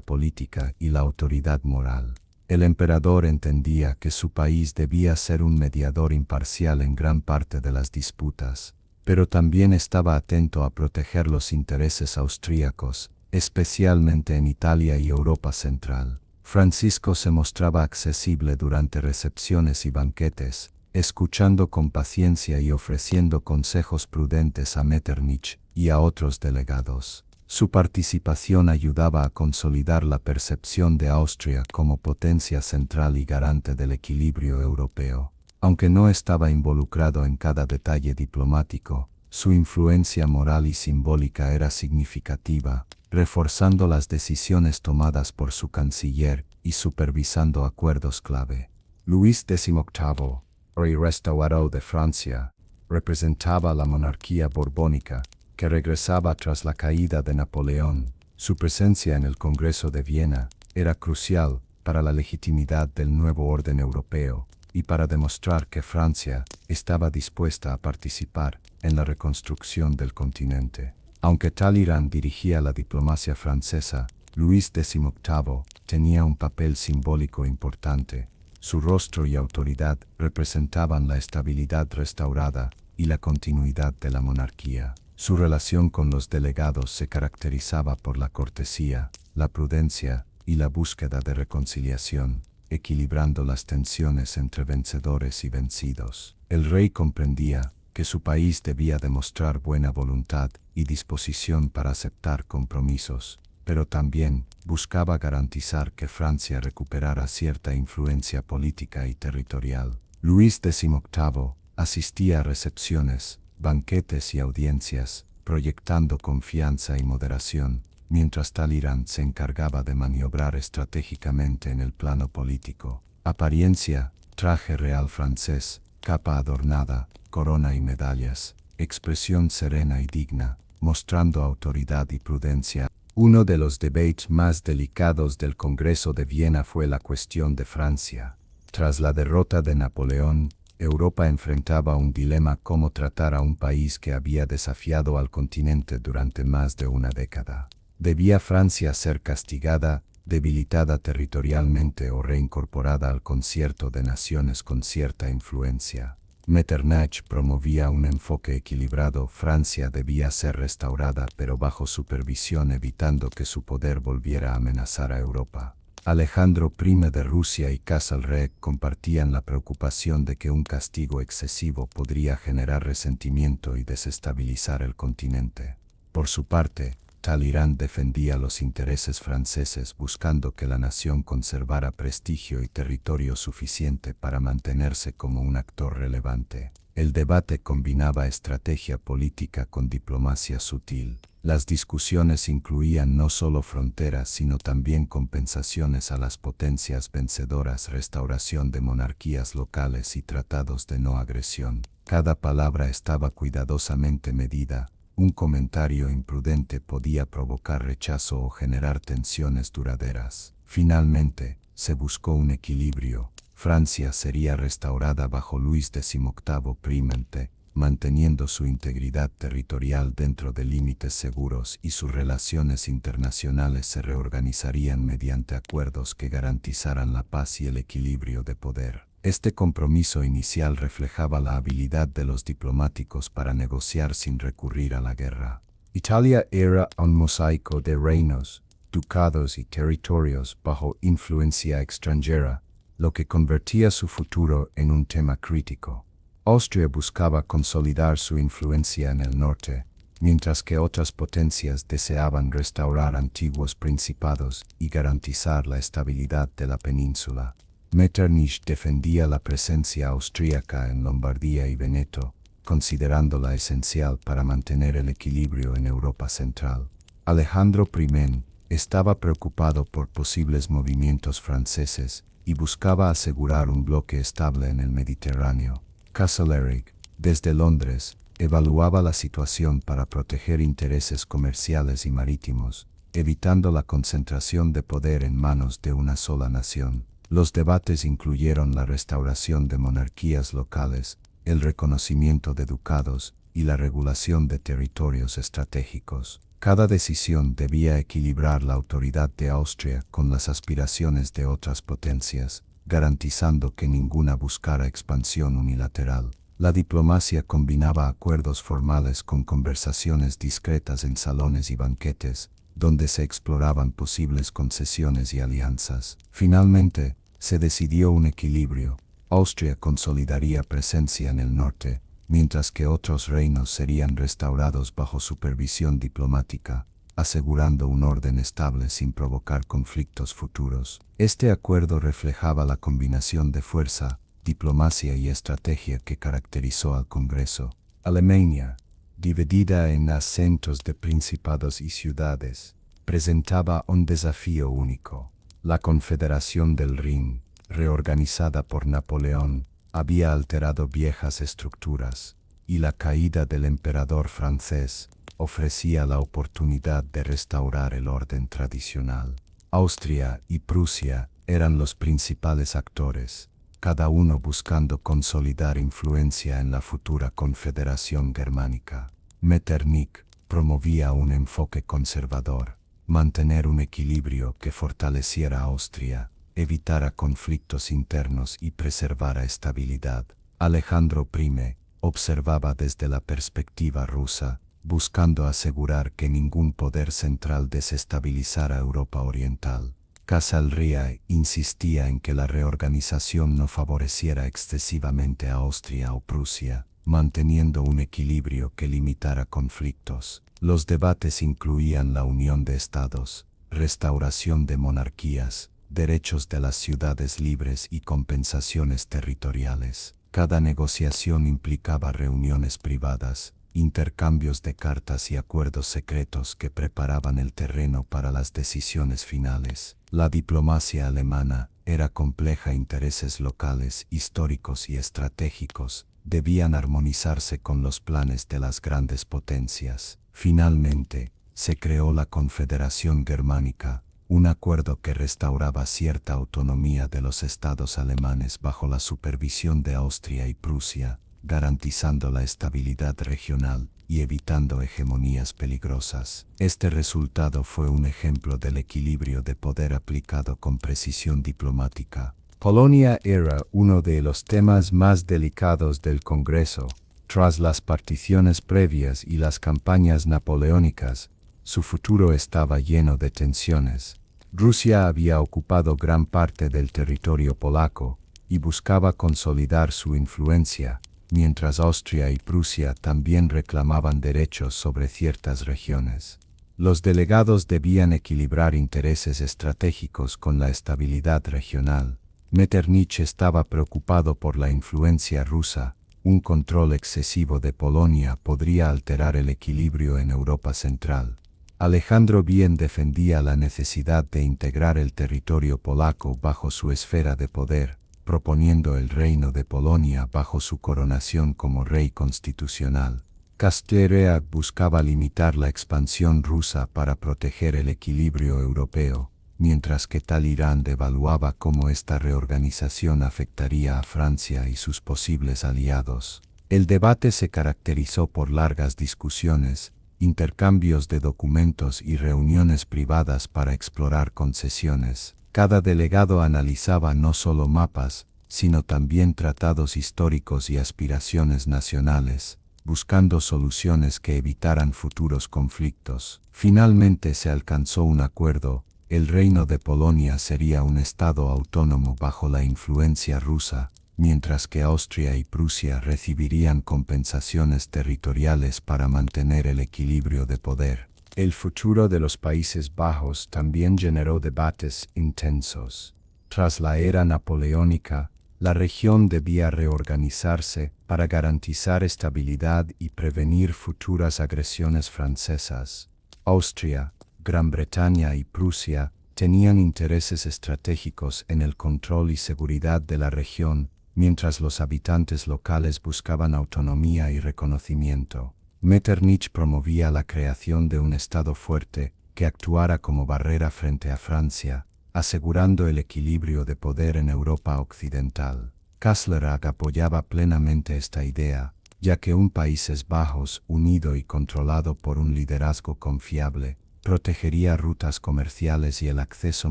Speaker 1: política y la autoridad moral. El emperador entendía que su país debía ser un mediador imparcial en gran parte de las disputas, pero también estaba atento a proteger los intereses austríacos, especialmente en Italia y Europa Central. Francisco se mostraba accesible durante recepciones y banquetes, escuchando con paciencia y ofreciendo consejos prudentes a Metternich y a otros delegados. Su participación ayudaba a consolidar la percepción de Austria como potencia central y garante del equilibrio europeo. Aunque no estaba involucrado en cada detalle diplomático, su influencia moral y simbólica era significativa, reforzando las decisiones tomadas por su canciller y supervisando acuerdos clave. Luis XVIII, rey restaurado de Francia, representaba la monarquía borbónica, que regresaba tras la caída de Napoleón. Su presencia en el Congreso de Viena era crucial para la legitimidad del nuevo orden europeo y para demostrar que Francia estaba dispuesta a participar en la reconstrucción del continente. Aunque Talleyrand dirigía la diplomacia francesa, Luis XVIII tenía un papel simbólico importante. Su rostro y autoridad representaban la estabilidad restaurada y la continuidad de la monarquía. Su relación con los delegados se caracterizaba por la cortesía, la prudencia y la búsqueda de reconciliación. equilibrando las tensiones entre vencedores y vencidos. El rey comprendía que su país debía demostrar buena voluntad y disposición para aceptar compromisos, pero también buscaba garantizar que Francia recuperara cierta influencia política y territorial. Luis XVIII asistía a recepciones, banquetes y audiencias, proyectando confianza y moderación, mientras Talleyrand se encargaba de maniobrar estratégicamente en el plano político. Apariencia, traje real francés, capa adornada, corona y medallas, expresión serena y digna, mostrando autoridad y prudencia. Uno de los debates más delicados del Congreso de Viena fue la cuestión de Francia. Tras la derrota de Napoleón, Europa enfrentaba un dilema: cómo tratar a un país que había desafiado al continente durante más de una década. ¿Debía Francia ser castigada, debilitada territorialmente o reincorporada al concierto de naciones con cierta influencia? Metternich promovía un enfoque equilibrado. Francia debía ser restaurada, pero bajo supervisión, evitando que su poder volviera a amenazar a Europa. Alejandro I de Rusia y Castlereagh compartían la preocupación de que un castigo excesivo podría generar resentimiento y desestabilizar el continente. Por su parte, Talleyrand defendía los intereses franceses, buscando que la nación conservara prestigio y territorio suficiente para mantenerse como un actor relevante. El debate combinaba estrategia política con diplomacia sutil. Las discusiones incluían no solo fronteras, sino también compensaciones a las potencias vencedoras, restauración de monarquías locales y tratados de no agresión. Cada palabra estaba cuidadosamente medida. Un comentario imprudente podía provocar rechazo o generar tensiones duraderas. Finalmente, se buscó un equilibrio. Francia sería restaurada bajo Luis XVIII primente, manteniendo su integridad territorial dentro de límites seguros, y sus relaciones internacionales se reorganizarían mediante acuerdos que garantizaran la paz y el equilibrio de poder. Este compromiso inicial reflejaba la habilidad de los diplomáticos para negociar sin recurrir a la guerra. Italia era un mosaico de reinos, ducados y territorios bajo influencia extranjera, lo que convertía su futuro en un tema crítico. Austria buscaba consolidar su influencia en el norte, mientras que otras potencias deseaban restaurar antiguos principados y garantizar la estabilidad de la península. Metternich defendía la presencia austríaca en Lombardía y Veneto, considerándola esencial para mantener el equilibrio en Europa central. Alejandro I estaba preocupado por posibles movimientos franceses y buscaba asegurar un bloque estable en el Mediterráneo. Castlereagh, desde Londres, evaluaba la situación para proteger intereses comerciales y marítimos, evitando la concentración de poder en manos de una sola nación. Los debates incluyeron la restauración de monarquías locales, el reconocimiento de ducados y la regulación de territorios estratégicos. Cada decisión debía equilibrar la autoridad de Austria con las aspiraciones de otras potencias, garantizando que ninguna buscara expansión unilateral. La diplomacia combinaba acuerdos formales con conversaciones discretas en salones y banquetes, donde se exploraban posibles concesiones y alianzas. Finalmente, se decidió un equilibrio. Austria consolidaría presencia en el norte, mientras que otros reinos serían restaurados bajo supervisión diplomática, asegurando un orden estable sin provocar conflictos futuros. Este acuerdo reflejaba la combinación de fuerza, diplomacia y estrategia que caracterizó al Congreso. Alemania, dividida en acentos de principados y ciudades, presentaba un desafío único. La Confederación del Rin, reorganizada por Napoleón, había alterado viejas estructuras, y la caída del emperador francés ofrecía la oportunidad de restaurar el orden tradicional. Austria y Prusia eran los principales actores, cada uno buscando consolidar influencia en la futura Confederación Germánica. Metternich promovía un enfoque conservador: mantener un equilibrio que fortaleciera a Austria, evitara conflictos internos y preservara estabilidad. Alejandro I observaba desde la perspectiva rusa, buscando asegurar que ningún poder central desestabilizara Europa Oriental. Castlerea insistía en que la reorganización no favoreciera excesivamente a Austria o Prusia, manteniendo un equilibrio que limitara conflictos. Los debates incluían la unión de estados, restauración de monarquías, derechos de las ciudades libres y compensaciones territoriales. Cada negociación implicaba reuniones privadas, intercambios de cartas y acuerdos secretos que preparaban el terreno para las decisiones finales. La diplomacia alemana era compleja. Intereses locales, históricos y estratégicos debían armonizarse con los planes de las grandes potencias. Finalmente, se creó la Confederación Germánica, un acuerdo que restauraba cierta autonomía de los estados alemanes bajo la supervisión de Austria y Prusia, garantizando la estabilidad regional y evitando hegemonías peligrosas. Este resultado fue un ejemplo del equilibrio de poder aplicado con precisión diplomática. Polonia era uno de los temas más delicados del Congreso. Tras las particiones previas y las campañas napoleónicas, su futuro estaba lleno de tensiones. Rusia había ocupado gran parte del territorio polaco y buscaba consolidar su influencia, mientras Austria y Prusia también reclamaban derechos sobre ciertas regiones. Los delegados debían equilibrar intereses estratégicos con la estabilidad regional. Metternich estaba preocupado por la influencia rusa. Un control excesivo de Polonia podría alterar el equilibrio en Europa Central. Alejandro bien defendía la necesidad de integrar el territorio polaco bajo su esfera de poder, proponiendo el reino de Polonia bajo su coronación como rey constitucional. Castlerea buscaba limitar la expansión rusa para proteger el equilibrio europeo, mientras que Talleyrand evaluaba cómo esta reorganización afectaría a Francia y sus posibles aliados. El debate se caracterizó por largas discusiones, intercambios de documentos y reuniones privadas para explorar concesiones. Cada delegado analizaba no solo mapas, sino también tratados históricos y aspiraciones nacionales, buscando soluciones que evitaran futuros conflictos. Finalmente se alcanzó un acuerdo. El Reino de Polonia sería un estado autónomo bajo la influencia rusa, mientras que Austria y Prusia recibirían compensaciones territoriales para mantener el equilibrio de poder. El futuro de los Países Bajos también generó debates intensos. Tras la era napoleónica, la región debía reorganizarse para garantizar estabilidad y prevenir futuras agresiones francesas. Austria, Gran Bretaña y Prusia tenían intereses estratégicos en el control y seguridad de la región, mientras los habitantes locales buscaban autonomía y reconocimiento. Metternich promovía la creación de un Estado fuerte que actuara como barrera frente a Francia, asegurando el equilibrio de poder en Europa Occidental. Castlereagh apoyaba plenamente esta idea, ya que un Países Bajos unido y controlado por un liderazgo confiable protegería rutas comerciales y el acceso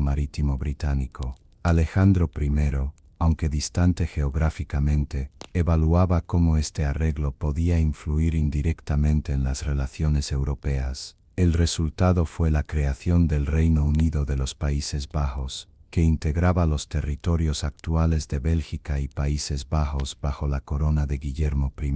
Speaker 1: marítimo británico. Alejandro I, aunque distante geográficamente, evaluaba cómo este arreglo podía influir indirectamente en las relaciones europeas. El resultado fue la creación del Reino Unido de los Países Bajos, que integraba los territorios actuales de Bélgica y Países Bajos bajo la corona de Guillermo I.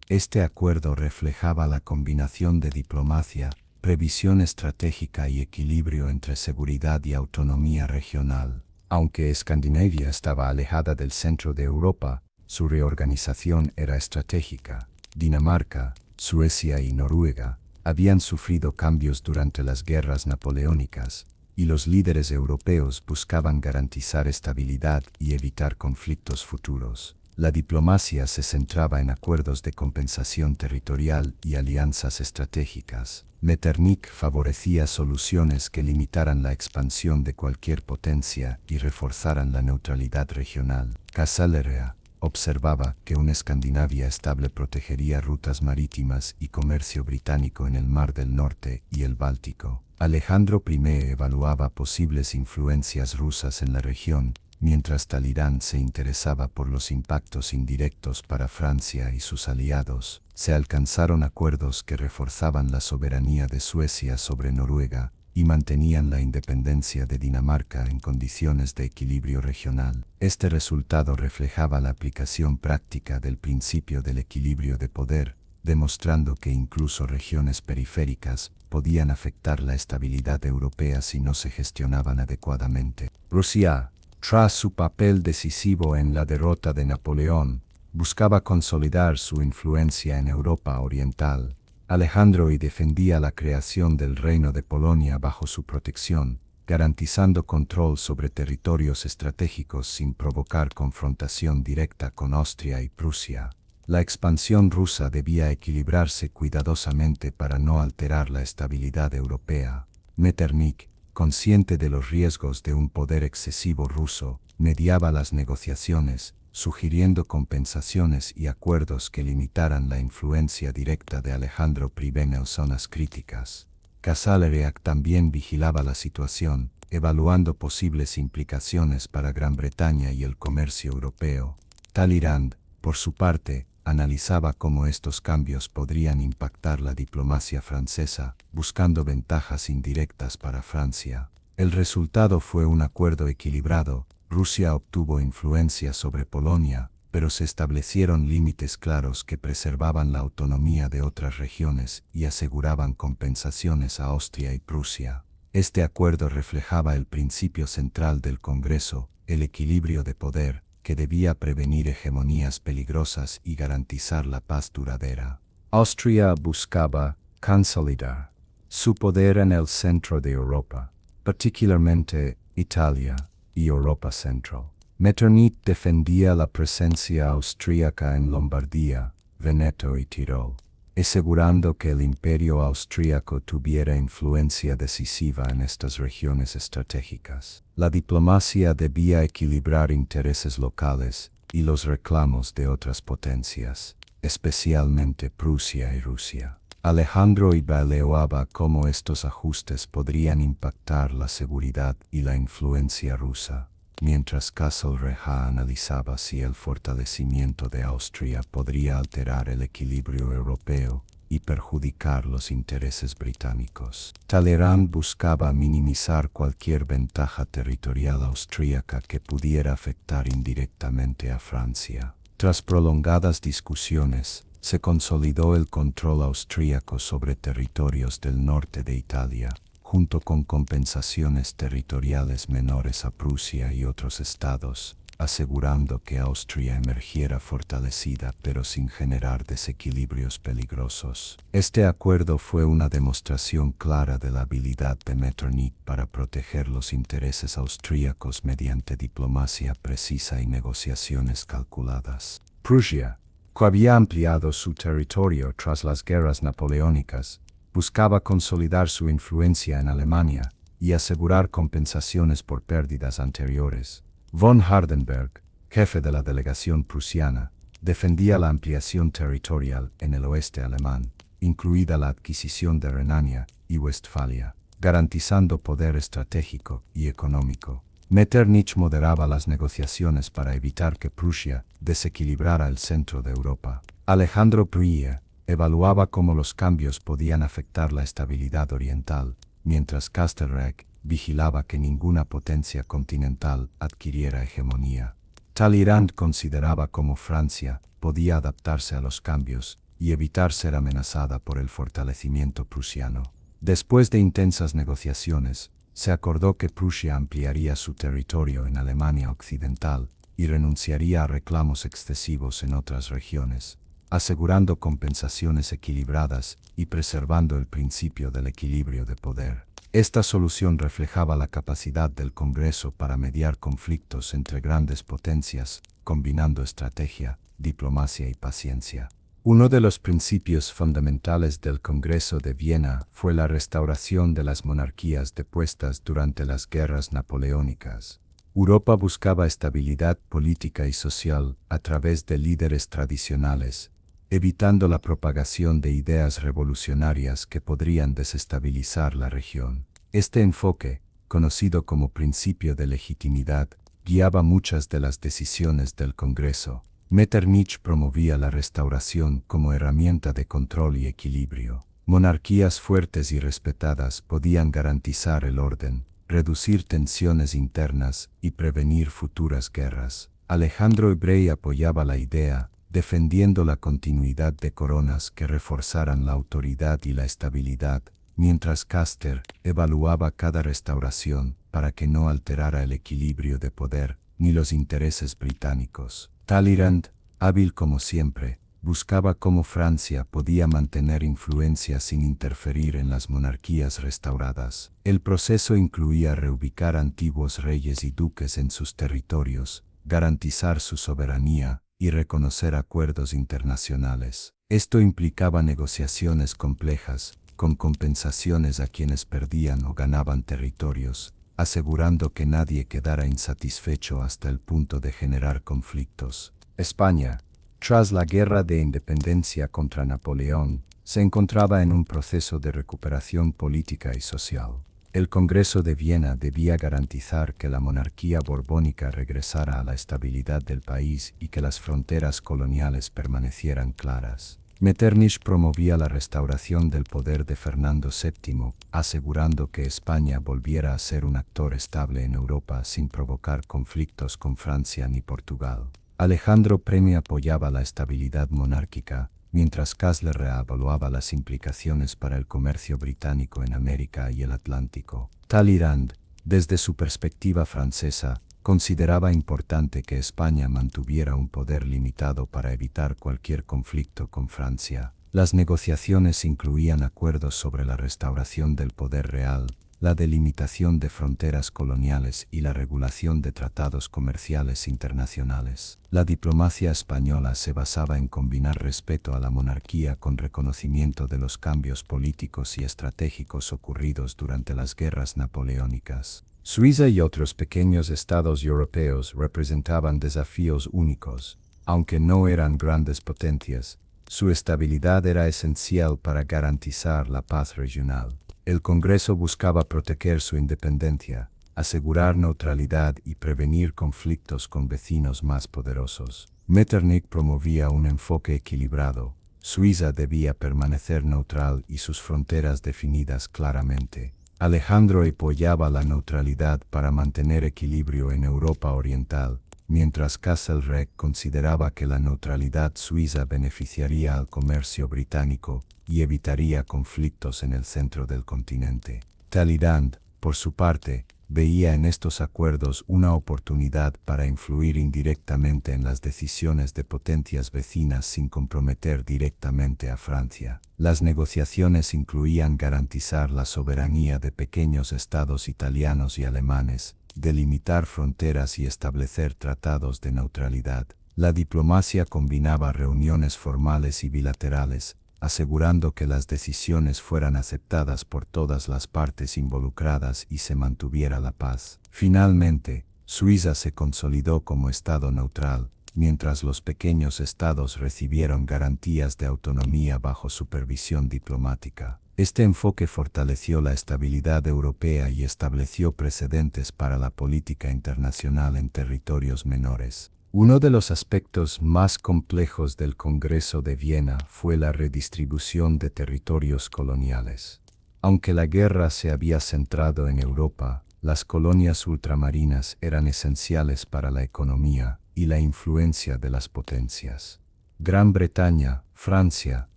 Speaker 1: Este acuerdo reflejaba la combinación de diplomacia, previsión estratégica y equilibrio entre seguridad y autonomía regional. Aunque Escandinavia estaba alejada del centro de Europa, su reorganización era estratégica. Dinamarca, Suecia y Noruega habían sufrido cambios durante las guerras napoleónicas, y los líderes europeos buscaban garantizar estabilidad y evitar conflictos futuros. La diplomacia se centraba en acuerdos de compensación territorial y alianzas estratégicas. Metternich favorecía soluciones que limitaran la expansión de cualquier potencia y reforzaran la neutralidad regional. Castlereagh observaba que una Escandinavia estable protegería rutas marítimas y comercio británico en el Mar del Norte y el Báltico. Alejandro I evaluaba posibles influencias rusas en la región, mientras Talleyrand se interesaba por los impactos indirectos para Francia y sus aliados. Se alcanzaron acuerdos que reforzaban la soberanía de Suecia sobre Noruega, y mantenían la independencia de Dinamarca en condiciones de equilibrio regional. Este resultado reflejaba la aplicación práctica del principio del equilibrio de poder, demostrando que incluso regiones periféricas podían afectar la estabilidad europea si no se gestionaban adecuadamente. Rusia, tras su papel decisivo en la derrota de Napoleón, buscaba consolidar su influencia en Europa Oriental. Alejandro I defendía la creación del Reino de Polonia bajo su protección, garantizando control sobre territorios estratégicos sin provocar confrontación directa con Austria y Prusia. La expansión rusa debía equilibrarse cuidadosamente para no alterar la estabilidad europea. Metternich, consciente de los riesgos de un poder excesivo ruso, mediaba las negociaciones, sugiriendo compensaciones y acuerdos que limitaran la influencia directa de Alejandro I en zonas críticas. Castlereagh también vigilaba la situación, evaluando posibles implicaciones para Gran Bretaña y el comercio europeo. Talleyrand, por su parte, analizaba cómo estos cambios podrían impactar la diplomacia francesa, buscando ventajas indirectas para Francia. El resultado fue un acuerdo equilibrado. Rusia obtuvo influencia sobre Polonia, pero se establecieron límites claros que preservaban la autonomía de otras regiones y aseguraban compensaciones a Austria y Prusia. Este acuerdo reflejaba el principio central del Congreso, el equilibrio de poder, que debía prevenir hegemonías peligrosas y garantizar la paz duradera. Austria buscaba consolidar su poder en el centro de Europa, particularmente Italia y Europa Central. Metternich defendía la presencia austríaca en Lombardía, Veneto y Tirol, asegurando que el imperio austríaco tuviera influencia decisiva en estas regiones estratégicas. La diplomacia debía equilibrar intereses locales y los reclamos de otras potencias, especialmente Prusia y Rusia. Alejandro evaluaba cómo estos ajustes podrían impactar la seguridad y la influencia rusa, mientras Castlereagh analizaba si el fortalecimiento de Austria podría alterar el equilibrio europeo y perjudicar los intereses británicos. Talleyrand buscaba minimizar cualquier ventaja territorial austríaca que pudiera afectar indirectamente a Francia. Tras prolongadas discusiones, se consolidó el control austríaco sobre territorios del norte de Italia, junto con compensaciones territoriales menores a Prusia y otros estados, asegurando que Austria emergiera fortalecida pero sin generar desequilibrios peligrosos. Este acuerdo fue una demostración clara de la habilidad de Metternich para proteger los intereses austríacos mediante diplomacia precisa y negociaciones calculadas. Prusia, que había ampliado su territorio tras las guerras napoleónicas, buscaba consolidar su influencia en Alemania y asegurar compensaciones por pérdidas anteriores. Von Hardenberg, jefe de la delegación prusiana, defendía la ampliación territorial en el oeste alemán, incluida la adquisición de Renania y Westfalia, garantizando poder estratégico y económico. Metternich moderaba las negociaciones para evitar que Prusia desequilibrara el centro de Europa. Alejandro I evaluaba cómo los cambios podían afectar la estabilidad oriental, mientras Castlereagh vigilaba que ninguna potencia continental adquiriera hegemonía. Talleyrand consideraba cómo Francia podía adaptarse a los cambios y evitar ser amenazada por el fortalecimiento prusiano. Después de intensas negociaciones, se acordó que Prusia ampliaría su territorio en Alemania Occidental y renunciaría a reclamos excesivos en otras regiones, asegurando compensaciones equilibradas y preservando el principio del equilibrio de poder. Esta solución reflejaba la capacidad del Congreso para mediar conflictos entre grandes potencias, combinando estrategia, diplomacia y paciencia. Uno de los principios fundamentales del Congreso de Viena fue la restauración de las monarquías depuestas durante las guerras napoleónicas. Europa buscaba estabilidad política y social a través de líderes tradicionales, evitando la propagación de ideas revolucionarias que podrían desestabilizar la región. Este enfoque, conocido como principio de legitimidad, guiaba muchas de las decisiones del Congreso. Metternich promovía la restauración como herramienta de control y equilibrio. Monarquías fuertes y respetadas podían garantizar el orden, reducir tensiones internas y prevenir futuras guerras. Alejandro Ebrey apoyaba la idea, defendiendo la continuidad de coronas que reforzaran la autoridad y la estabilidad, mientras Custer evaluaba cada restauración para que no alterara el equilibrio de poder ni los intereses británicos. Talleyrand, hábil como siempre, buscaba cómo Francia podía mantener influencia sin interferir en las monarquías restauradas. El proceso incluía reubicar antiguos reyes y duques en sus territorios, garantizar su soberanía y reconocer acuerdos internacionales. Esto implicaba negociaciones complejas, con compensaciones a quienes perdían o ganaban territorios, asegurando que nadie quedara insatisfecho hasta el punto de generar conflictos. España, tras la Guerra de Independencia contra Napoleón, se encontraba en un proceso de recuperación política y social. El Congreso de Viena debía garantizar que la monarquía borbónica regresara a la estabilidad del país y que las fronteras coloniales permanecieran claras. Metternich promovía la restauración del poder de Fernando VII, asegurando que España volviera a ser un actor estable en Europa sin provocar conflictos con Francia ni Portugal. Alejandro Premi apoyaba la estabilidad monárquica, mientras Kastler reevaluaba las implicaciones para el comercio británico en América y el Atlántico. Talleyrand, desde su perspectiva francesa, consideraba importante que España mantuviera un poder limitado para evitar cualquier conflicto con Francia. Las negociaciones incluían acuerdos sobre la restauración del poder real, la delimitación de fronteras coloniales y la regulación de tratados comerciales internacionales. La diplomacia española se basaba en combinar respeto a la monarquía con reconocimiento de los cambios políticos y estratégicos ocurridos durante las guerras napoleónicas. Suiza y otros pequeños estados europeos representaban desafíos únicos. Aunque no eran grandes potencias, su estabilidad era esencial para garantizar la paz regional. El Congreso buscaba proteger su independencia, asegurar neutralidad y prevenir conflictos con vecinos más poderosos. Metternich promovía un enfoque equilibrado. Suiza debía permanecer neutral y sus fronteras definidas claramente. Alejandro apoyaba la neutralidad para mantener equilibrio en Europa Oriental, mientras Castlereagh consideraba que la neutralidad suiza beneficiaría al comercio británico y evitaría conflictos en el centro del continente. Talleyrand, por su parte, veía en estos acuerdos una oportunidad para influir indirectamente en las decisiones de potencias vecinas sin comprometer directamente a Francia. Las negociaciones incluían garantizar la soberanía de pequeños estados italianos y alemanes, delimitar fronteras y establecer tratados de neutralidad. La diplomacia combinaba reuniones formales y bilaterales, asegurando que las decisiones fueran aceptadas por todas las partes involucradas y se mantuviera la paz. Finalmente, Suiza se consolidó como estado neutral, mientras los pequeños estados recibieron garantías de autonomía bajo supervisión diplomática. Este enfoque fortaleció la estabilidad europea y estableció precedentes para la política internacional en territorios menores. Uno de los aspectos más complejos del Congreso de Viena fue la redistribución de territorios coloniales. Aunque la guerra se había centrado en Europa, las colonias ultramarinas eran esenciales para la economía y la influencia de las potencias. Gran Bretaña, Francia,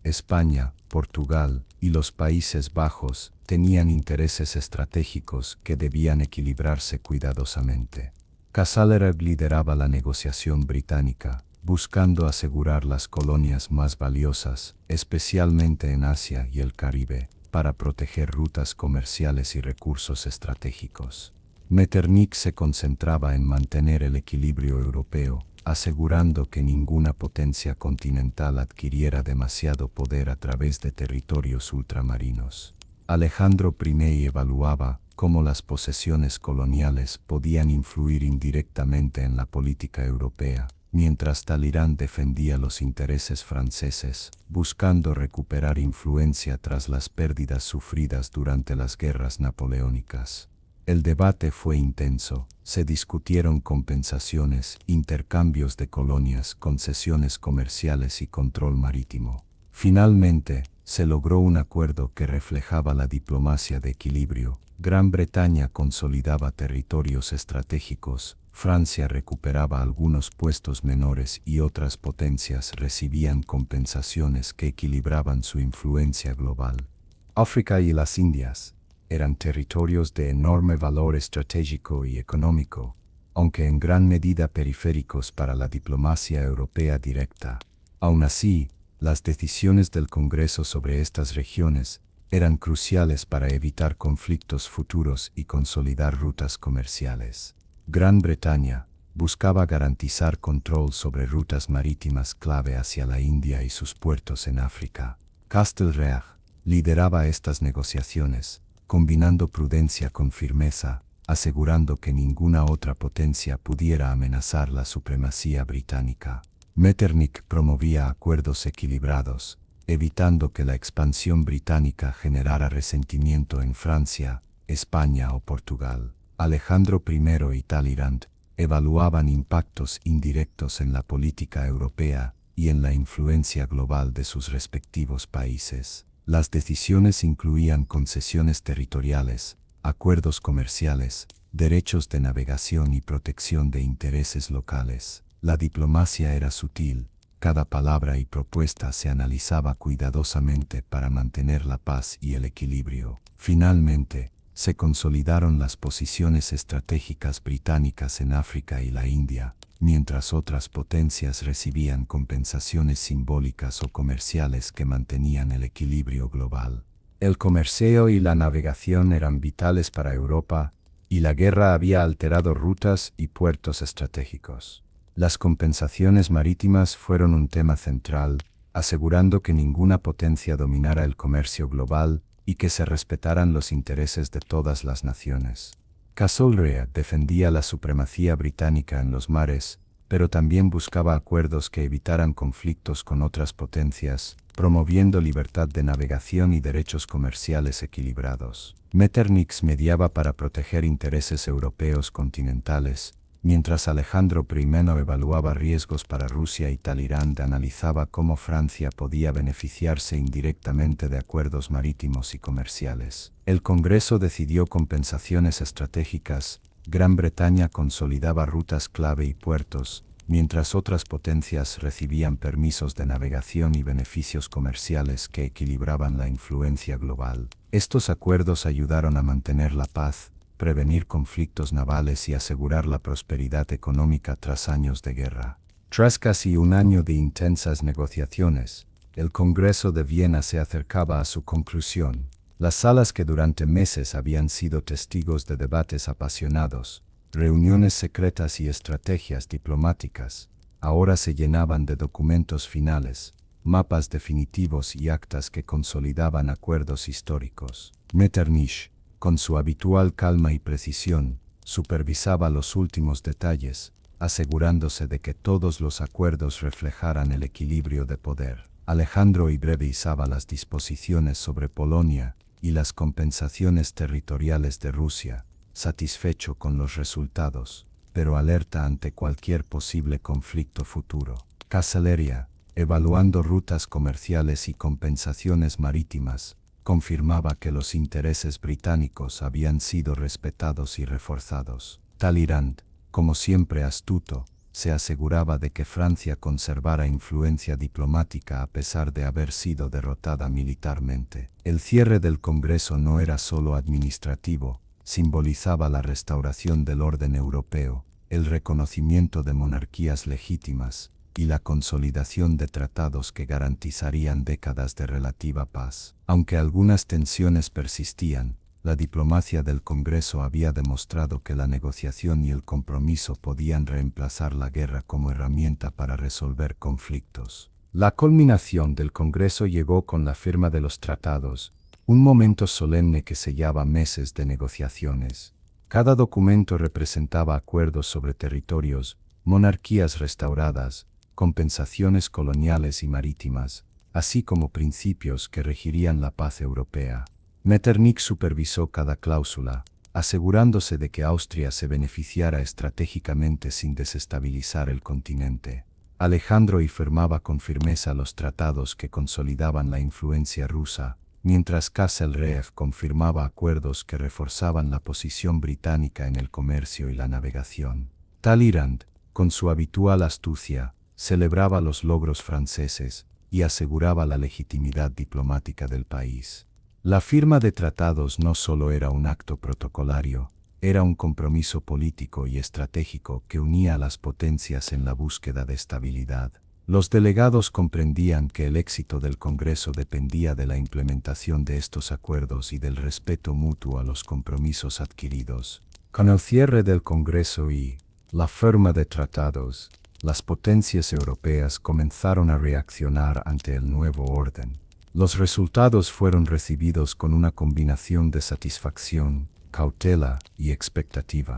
Speaker 1: España, Portugal y los Países Bajos tenían intereses estratégicos que debían equilibrarse cuidadosamente. Castlereagh lideraba la negociación británica, buscando asegurar las colonias más valiosas, especialmente en Asia y el Caribe, para proteger rutas comerciales y recursos estratégicos. Metternich se concentraba en mantener el equilibrio europeo, asegurando que ninguna potencia continental adquiriera demasiado poder a través de territorios ultramarinos. Alejandro I evaluaba cómo las posesiones coloniales podían influir indirectamente en la política europea, mientras Talleyrand defendía los intereses franceses, buscando recuperar influencia tras las pérdidas sufridas durante las guerras napoleónicas. El debate fue intenso, se discutieron compensaciones, intercambios de colonias, concesiones comerciales y control marítimo. Finalmente, se logró un acuerdo que reflejaba la diplomacia de equilibrio. Gran Bretaña consolidaba territorios estratégicos, Francia recuperaba algunos puestos menores y otras potencias recibían compensaciones que equilibraban su influencia global. África y las Indias eran territorios de enorme valor estratégico y económico, aunque en gran medida periféricos para la diplomacia europea directa. Aún así, las decisiones del Congreso sobre estas regiones eran cruciales para evitar conflictos futuros y consolidar rutas comerciales. Gran Bretaña buscaba garantizar control sobre rutas marítimas clave hacia la India y sus puertos en África. Castlereagh lideraba estas negociaciones, combinando prudencia con firmeza, asegurando que ninguna otra potencia pudiera amenazar la supremacía británica. Metternich promovía acuerdos equilibrados, evitando que la expansión británica generara resentimiento en Francia, España o Portugal. Alejandro I y Talleyrand evaluaban impactos indirectos en la política europea y en la influencia global de sus respectivos países. Las decisiones incluían concesiones territoriales, acuerdos comerciales, derechos de navegación y protección de intereses locales. La diplomacia era sutil, cada palabra y propuesta se analizaba cuidadosamente para mantener la paz y el equilibrio. Finalmente, se consolidaron las posiciones estratégicas británicas en África y la India, mientras otras potencias recibían compensaciones simbólicas o comerciales que mantenían el equilibrio global. El comercio y la navegación eran vitales para Europa, y la guerra había alterado rutas y puertos estratégicos. Las compensaciones marítimas fueron un tema central, asegurando que ninguna potencia dominara el comercio global y que se respetaran los intereses de todas las naciones. Castlereagh defendía la supremacía británica en los mares, pero también buscaba acuerdos que evitaran conflictos con otras potencias, promoviendo libertad de navegación y derechos comerciales equilibrados. Metternich mediaba para proteger intereses europeos continentales, mientras Alejandro I evaluaba riesgos para Rusia y Talleyrand analizaba cómo Francia podía beneficiarse indirectamente de acuerdos marítimos y comerciales. El Congreso decidió compensaciones estratégicas, Gran Bretaña consolidaba rutas clave y puertos, mientras otras potencias recibían permisos de navegación y beneficios comerciales que equilibraban la influencia global. Estos acuerdos ayudaron a mantener la paz, prevenir conflictos navales y asegurar la prosperidad económica tras años de guerra. Tras casi un año de intensas negociaciones, el Congreso de Viena se acercaba a su conclusión. Las salas que durante meses habían sido testigos de debates apasionados, reuniones secretas y estrategias diplomáticas, ahora se llenaban de documentos finales, mapas definitivos y actas que consolidaban acuerdos históricos. Metternich, con su habitual calma y precisión, supervisaba los últimos detalles, asegurándose de que todos los acuerdos reflejaran el equilibrio de poder. Alejandro I revisaba las disposiciones sobre Polonia y las compensaciones territoriales de Rusia, satisfecho con los resultados, pero alerta ante cualquier posible conflicto futuro. Castlereagh, evaluando rutas comerciales y compensaciones marítimas, confirmaba que los intereses británicos habían sido respetados y reforzados. Talleyrand, como siempre astuto, se aseguraba de que Francia conservara influencia diplomática a pesar de haber sido derrotada militarmente. El cierre del Congreso no era solo administrativo, simbolizaba la restauración del orden europeo, el reconocimiento de monarquías legítimas, y la consolidación de tratados que garantizarían décadas de relativa paz. Aunque algunas tensiones persistían, la diplomacia del Congreso había demostrado que la negociación y el compromiso podían reemplazar la guerra como herramienta para resolver conflictos. La culminación del Congreso llegó con la firma de los tratados, un momento solemne que sellaba meses de negociaciones. Cada documento representaba acuerdos sobre territorios, monarquías restauradas, compensaciones coloniales y marítimas, así como principios que regirían la paz europea. Metternich supervisó cada cláusula, asegurándose de que Austria se beneficiara estratégicamente sin desestabilizar el continente. Alejandro I firmaba con firmeza los tratados que consolidaban la influencia rusa, mientras Castlereagh confirmaba acuerdos que reforzaban la posición británica en el comercio y la navegación. Talleyrand, con su habitual astucia, celebraba los logros franceses y aseguraba la legitimidad diplomática del país. La firma de tratados no solo era un acto protocolario, era un compromiso político y estratégico que unía a las potencias en la búsqueda de estabilidad. Los delegados comprendían que el éxito del Congreso dependía de la implementación de estos acuerdos y del respeto mutuo a los compromisos adquiridos. Con el cierre del Congreso y la firma de tratados, las potencias europeas comenzaron a reaccionar ante el nuevo orden. Los resultados fueron recibidos con una combinación de satisfacción, cautela y expectativa.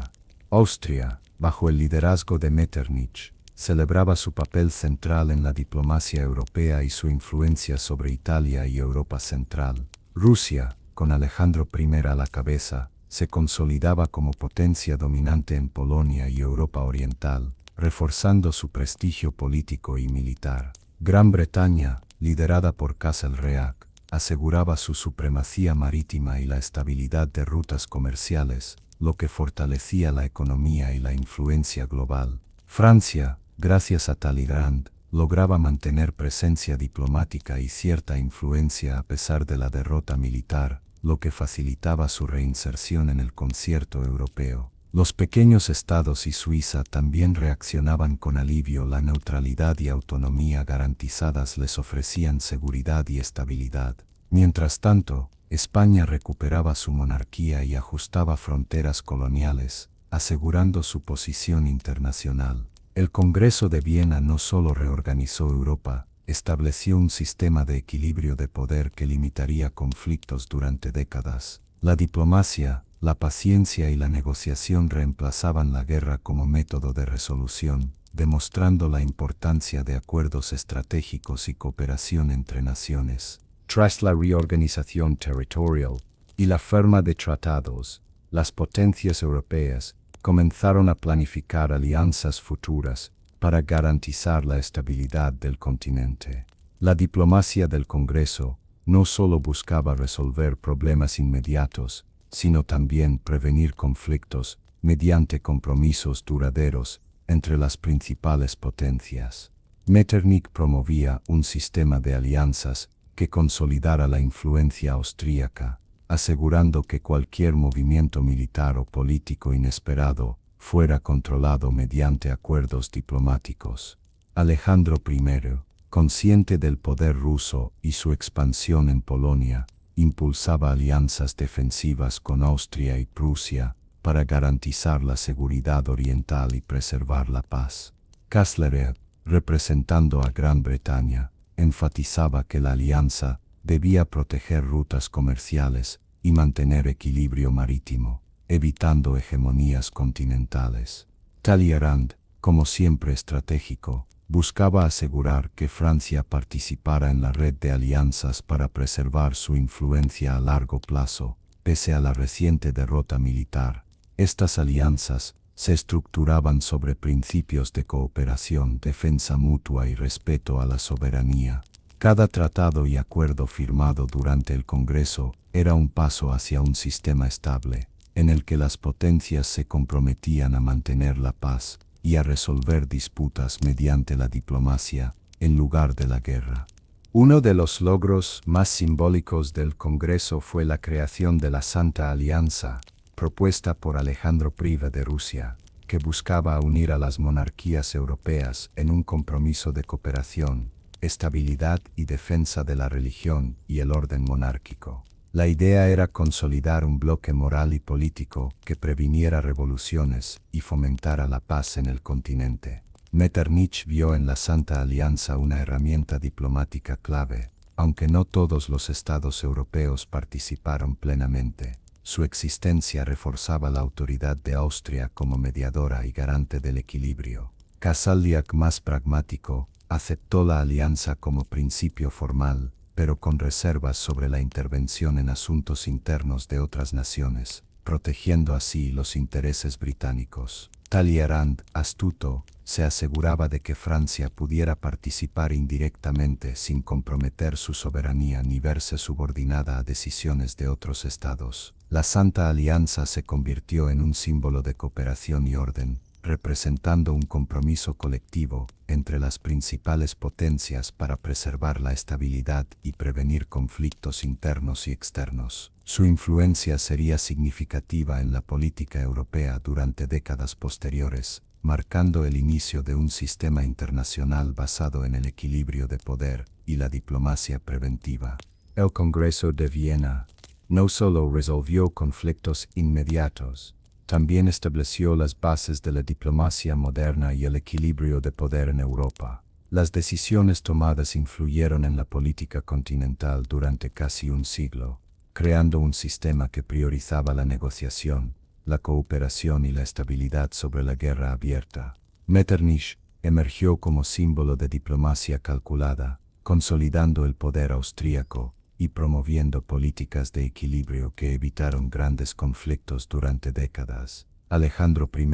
Speaker 1: Austria, bajo el liderazgo de Metternich, celebraba su papel central en la diplomacia europea y su influencia sobre Italia y Europa Central. Rusia, con Alejandro I a la cabeza, se consolidaba como potencia dominante en Polonia y Europa Oriental, reforzando su prestigio político y militar. Gran Bretaña, liderada por Castlereagh, aseguraba su supremacía marítima y la estabilidad de rutas comerciales, lo que fortalecía la economía y la influencia global. Francia, gracias a Talleyrand, lograba mantener presencia diplomática y cierta influencia a pesar de la derrota militar, lo que facilitaba su reinserción en el concierto europeo. Los pequeños estados y Suiza también reaccionaban con alivio. La neutralidad y autonomía garantizadas les ofrecían seguridad y estabilidad. Mientras tanto, España recuperaba su monarquía y ajustaba fronteras coloniales, asegurando su posición internacional. El Congreso de Viena no solo reorganizó Europa, estableció un sistema de equilibrio de poder que limitaría conflictos durante décadas. La diplomacia, la paciencia y la negociación reemplazaban la guerra como método de resolución, demostrando la importancia de acuerdos estratégicos y cooperación entre naciones. Tras la reorganización territorial y la firma de tratados, las potencias europeas comenzaron a planificar alianzas futuras para garantizar la estabilidad del continente. La diplomacia del Congreso no solo buscaba resolver problemas inmediatos, sino también prevenir conflictos mediante compromisos duraderos entre las principales potencias. Metternich promovía un sistema de alianzas que consolidara la influencia austríaca, asegurando que cualquier movimiento militar o político inesperado fuera controlado mediante acuerdos diplomáticos. Alejandro I, consciente del poder ruso y su expansión en Polonia, impulsaba alianzas defensivas con Austria y Prusia para garantizar la seguridad oriental y preservar la paz. Castlereagh, representando a Gran Bretaña, enfatizaba que la alianza debía proteger rutas comerciales y mantener equilibrio marítimo, evitando hegemonías continentales. Talleyrand, como siempre estratégico, buscaba asegurar que Francia participara en la red de alianzas para preservar su influencia a largo plazo, pese a la reciente derrota militar. Estas alianzas se estructuraban sobre principios de cooperación, defensa mutua y respeto a la soberanía. Cada tratado y acuerdo firmado durante el Congreso era un paso hacia un sistema estable, en el que las potencias se comprometían a mantener la paz y a resolver disputas mediante la diplomacia, en lugar de la guerra. Uno de los logros más simbólicos del Congreso fue la creación de la Santa Alianza, propuesta por Alejandro I de Rusia, que buscaba unir a las monarquías europeas en un compromiso de cooperación, estabilidad y defensa de la religión y el orden monárquico. La idea era consolidar un bloque moral y político que previniera revoluciones y fomentara la paz en el continente. Metternich vio en la Santa Alianza una herramienta diplomática clave, aunque no todos los estados europeos participaron plenamente. Su existencia reforzaba la autoridad de Austria como mediadora y garante del equilibrio. Castlereagh, más pragmático, aceptó la alianza como principio formal, pero con reservas sobre la intervención en asuntos internos de otras naciones. protegiendo así los intereses británicos. Talleyrand, astuto, se aseguraba de que Francia pudiera participar indirectamente sin comprometer su soberanía ni verse subordinada a decisiones de otros estados. La Santa Alianza se convirtió en un símbolo de cooperación y orden, representando un compromiso colectivo entre las principales potencias para preservar la estabilidad y prevenir conflictos internos y externos. Su influencia sería significativa en la política europea durante décadas posteriores, marcando el inicio de un sistema internacional basado en el equilibrio de poder y la diplomacia preventiva. El Congreso de Viena no solo resolvió conflictos inmediatos, también estableció las bases de la diplomacia moderna y el equilibrio de poder en Europa. Las decisiones tomadas influyeron en la política continental durante casi un siglo, creando un sistema que priorizaba la negociación, la cooperación y la estabilidad sobre la guerra abierta. Metternich emergió como símbolo de diplomacia calculada, consolidando el poder austríaco y promoviendo políticas de equilibrio que evitaron grandes conflictos durante décadas. Alejandro I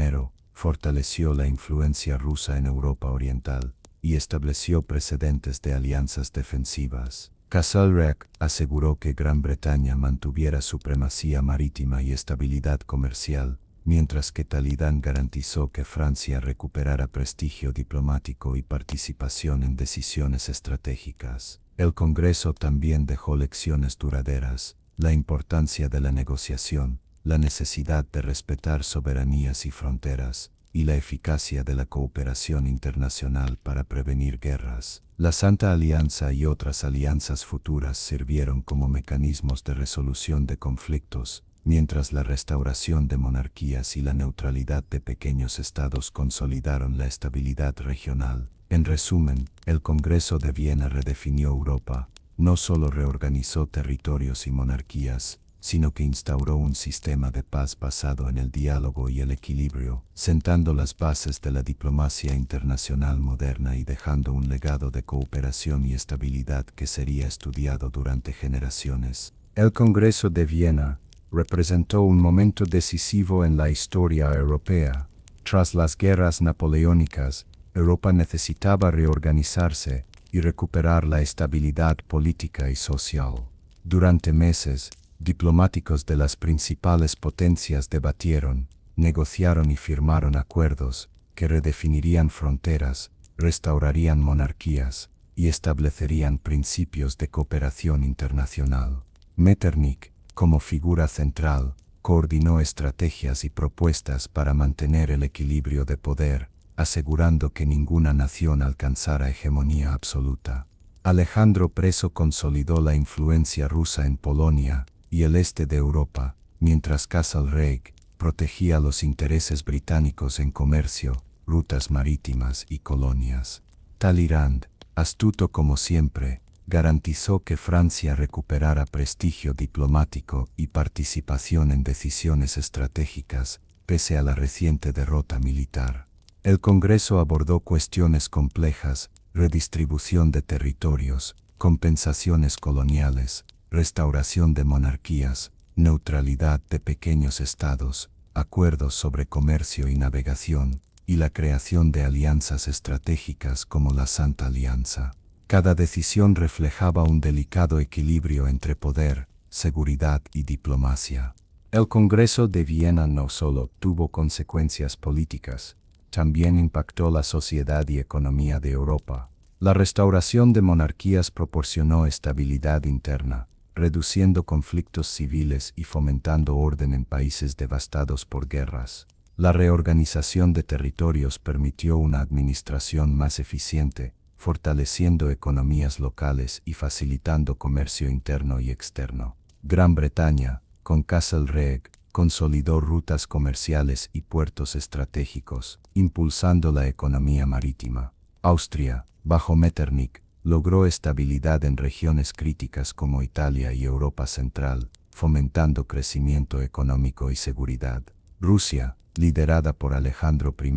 Speaker 1: fortaleció la influencia rusa en Europa Oriental y estableció precedentes de alianzas defensivas. Castlereagh aseguró que Gran Bretaña mantuviera supremacía marítima y estabilidad comercial, mientras que Talleyrand garantizó que Francia recuperara prestigio diplomático y participación en decisiones estratégicas. El Congreso también dejó lecciones duraderas: la importancia de la negociación, la necesidad de respetar soberanías y fronteras, y la eficacia de la cooperación internacional para prevenir guerras. La Santa Alianza y otras alianzas futuras sirvieron como mecanismos de resolución de conflictos, mientras la restauración de monarquías y la neutralidad de pequeños estados consolidaron la estabilidad regional. En resumen, el Congreso de Viena redefinió Europa, no solo reorganizó territorios y monarquías, sino que instauró un sistema de paz basado en el diálogo y el equilibrio, sentando las bases de la diplomacia internacional moderna y dejando un legado de cooperación y estabilidad que sería estudiado durante generaciones. El Congreso de Viena representó un momento decisivo en la historia europea. Tras las guerras napoleónicas, Europa necesitaba reorganizarse y recuperar la estabilidad política y social. Durante meses, diplomáticos de las principales potencias debatieron, negociaron y firmaron acuerdos que redefinirían fronteras, restaurarían monarquías y establecerían principios de cooperación internacional. Metternich, como figura central, coordinó estrategias y propuestas para mantener el equilibrio de poder, asegurando que ninguna nación alcanzara hegemonía absoluta. Alejandro I consolidó la influencia rusa en Polonia y el este de Europa, mientras Castlereagh protegía los intereses británicos en comercio, rutas marítimas y colonias. Talleyrand, astuto como siempre, garantizó que Francia recuperara prestigio diplomático y participación en decisiones estratégicas, pese a la reciente derrota militar. El Congreso abordó cuestiones complejas: redistribución de territorios, compensaciones coloniales, restauración de monarquías, neutralidad de pequeños estados, acuerdos sobre comercio y navegación, y la creación de alianzas estratégicas como la Santa Alianza. Cada decisión reflejaba un delicado equilibrio entre poder, seguridad y diplomacia. El Congreso de Viena no solo tuvo consecuencias políticas, también impactó la sociedad y economía de Europa. La restauración de monarquías proporcionó estabilidad interna, reduciendo conflictos civiles y fomentando orden en países devastados por guerras. La reorganización de territorios permitió una administración más eficiente, fortaleciendo economías locales y facilitando comercio interno y externo. Gran Bretaña, con Castlereagh, consolidó rutas comerciales y puertos estratégicos, impulsando la economía marítima. Austria, bajo Metternich, logró estabilidad en regiones críticas como Italia y Europa Central, fomentando crecimiento económico y seguridad. Rusia, liderada por Alejandro I,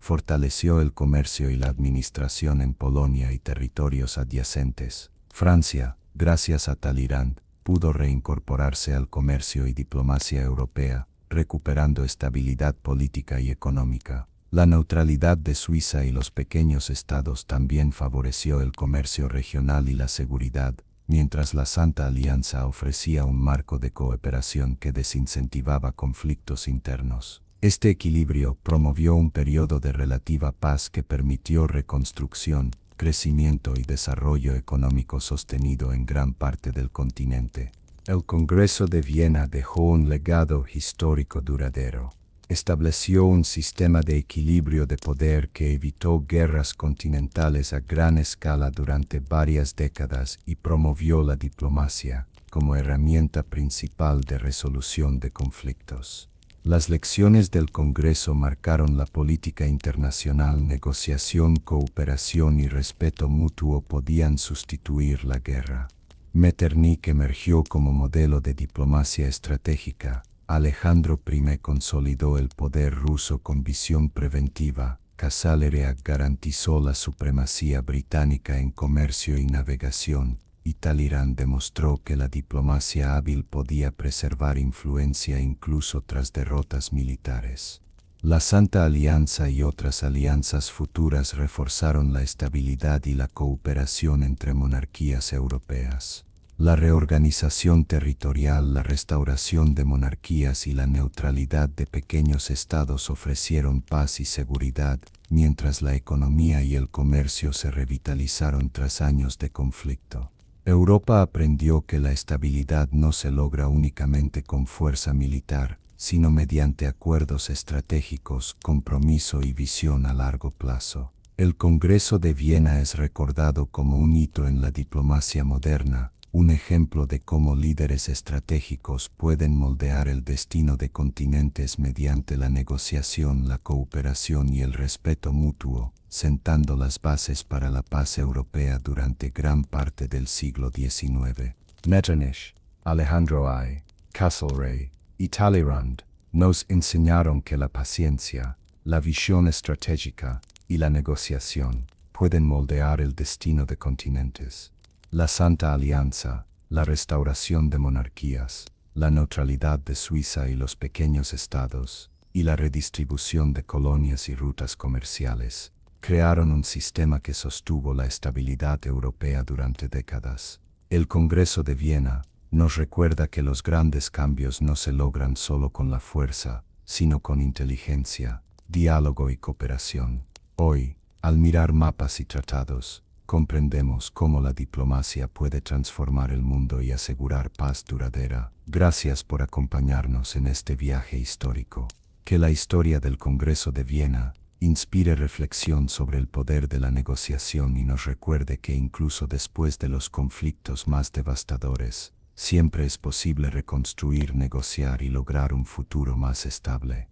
Speaker 1: fortaleció el comercio y la administración en Polonia y territorios adyacentes. Francia, gracias a Talleyrand, pudo reincorporarse al comercio y diplomacia europea, recuperando estabilidad política y económica. La neutralidad de Suiza y los pequeños estados también favoreció el comercio regional y la seguridad, mientras la Santa Alianza ofrecía un marco de cooperación que desincentivaba conflictos internos. Este equilibrio promovió un periodo de relativa paz que permitió reconstrucción, crecimiento y desarrollo económico sostenido en gran parte del continente. El Congreso de Viena dejó un legado histórico duradero. Estableció un sistema de equilibrio de poder que evitó guerras continentales a gran escala durante varias décadas y promovió la diplomacia como herramienta principal de resolución de conflictos. Las lecciones del Congreso marcaron la política internacional. Negociación, cooperación y respeto mutuo podían sustituir la guerra. Metternich emergió como modelo de diplomacia estratégica. Alejandro I consolidó el poder ruso con visión preventiva. Castlereagh garantizó la supremacía británica en comercio y navegación, y Talleyrand demostró que la diplomacia hábil podía preservar influencia incluso tras derrotas militares. La Santa Alianza y otras alianzas futuras reforzaron la estabilidad y la cooperación entre monarquías europeas. La reorganización territorial, la restauración de monarquías y la neutralidad de pequeños estados ofrecieron paz y seguridad, mientras la economía y el comercio se revitalizaron tras años de conflicto. Europa aprendió que la estabilidad no se logra únicamente con fuerza militar, sino mediante acuerdos estratégicos, compromiso y visión a largo plazo. El Congreso de Viena es recordado como un hito en la diplomacia moderna, un ejemplo de cómo líderes estratégicos pueden moldear el destino de continentes mediante la negociación, la cooperación y el respeto mutuo, sentando las bases para la paz europea durante gran parte del siglo XIX. Metternich, Alejandro I, Castlereagh y Talleyrand nos enseñaron que la paciencia, la visión estratégica y la negociación pueden moldear el destino de continentes. La Santa Alianza, la restauración de monarquías, la neutralidad de Suiza y los pequeños estados, y la redistribución de colonias y rutas comerciales, crearon un sistema que sostuvo la estabilidad europea durante décadas. El Congreso de Viena nos recuerda que los grandes cambios no se logran solo con la fuerza, sino con inteligencia, diálogo y cooperación. Hoy, al mirar mapas y tratados, comprendemos cómo la diplomacia puede transformar el mundo y asegurar paz duradera. Gracias por acompañarnos en este viaje histórico. Que la historia del Congreso de Viena inspire reflexión sobre el poder de la negociación y nos recuerde que incluso después de los conflictos más devastadores, siempre es posible reconstruir, negociar y lograr un futuro más estable.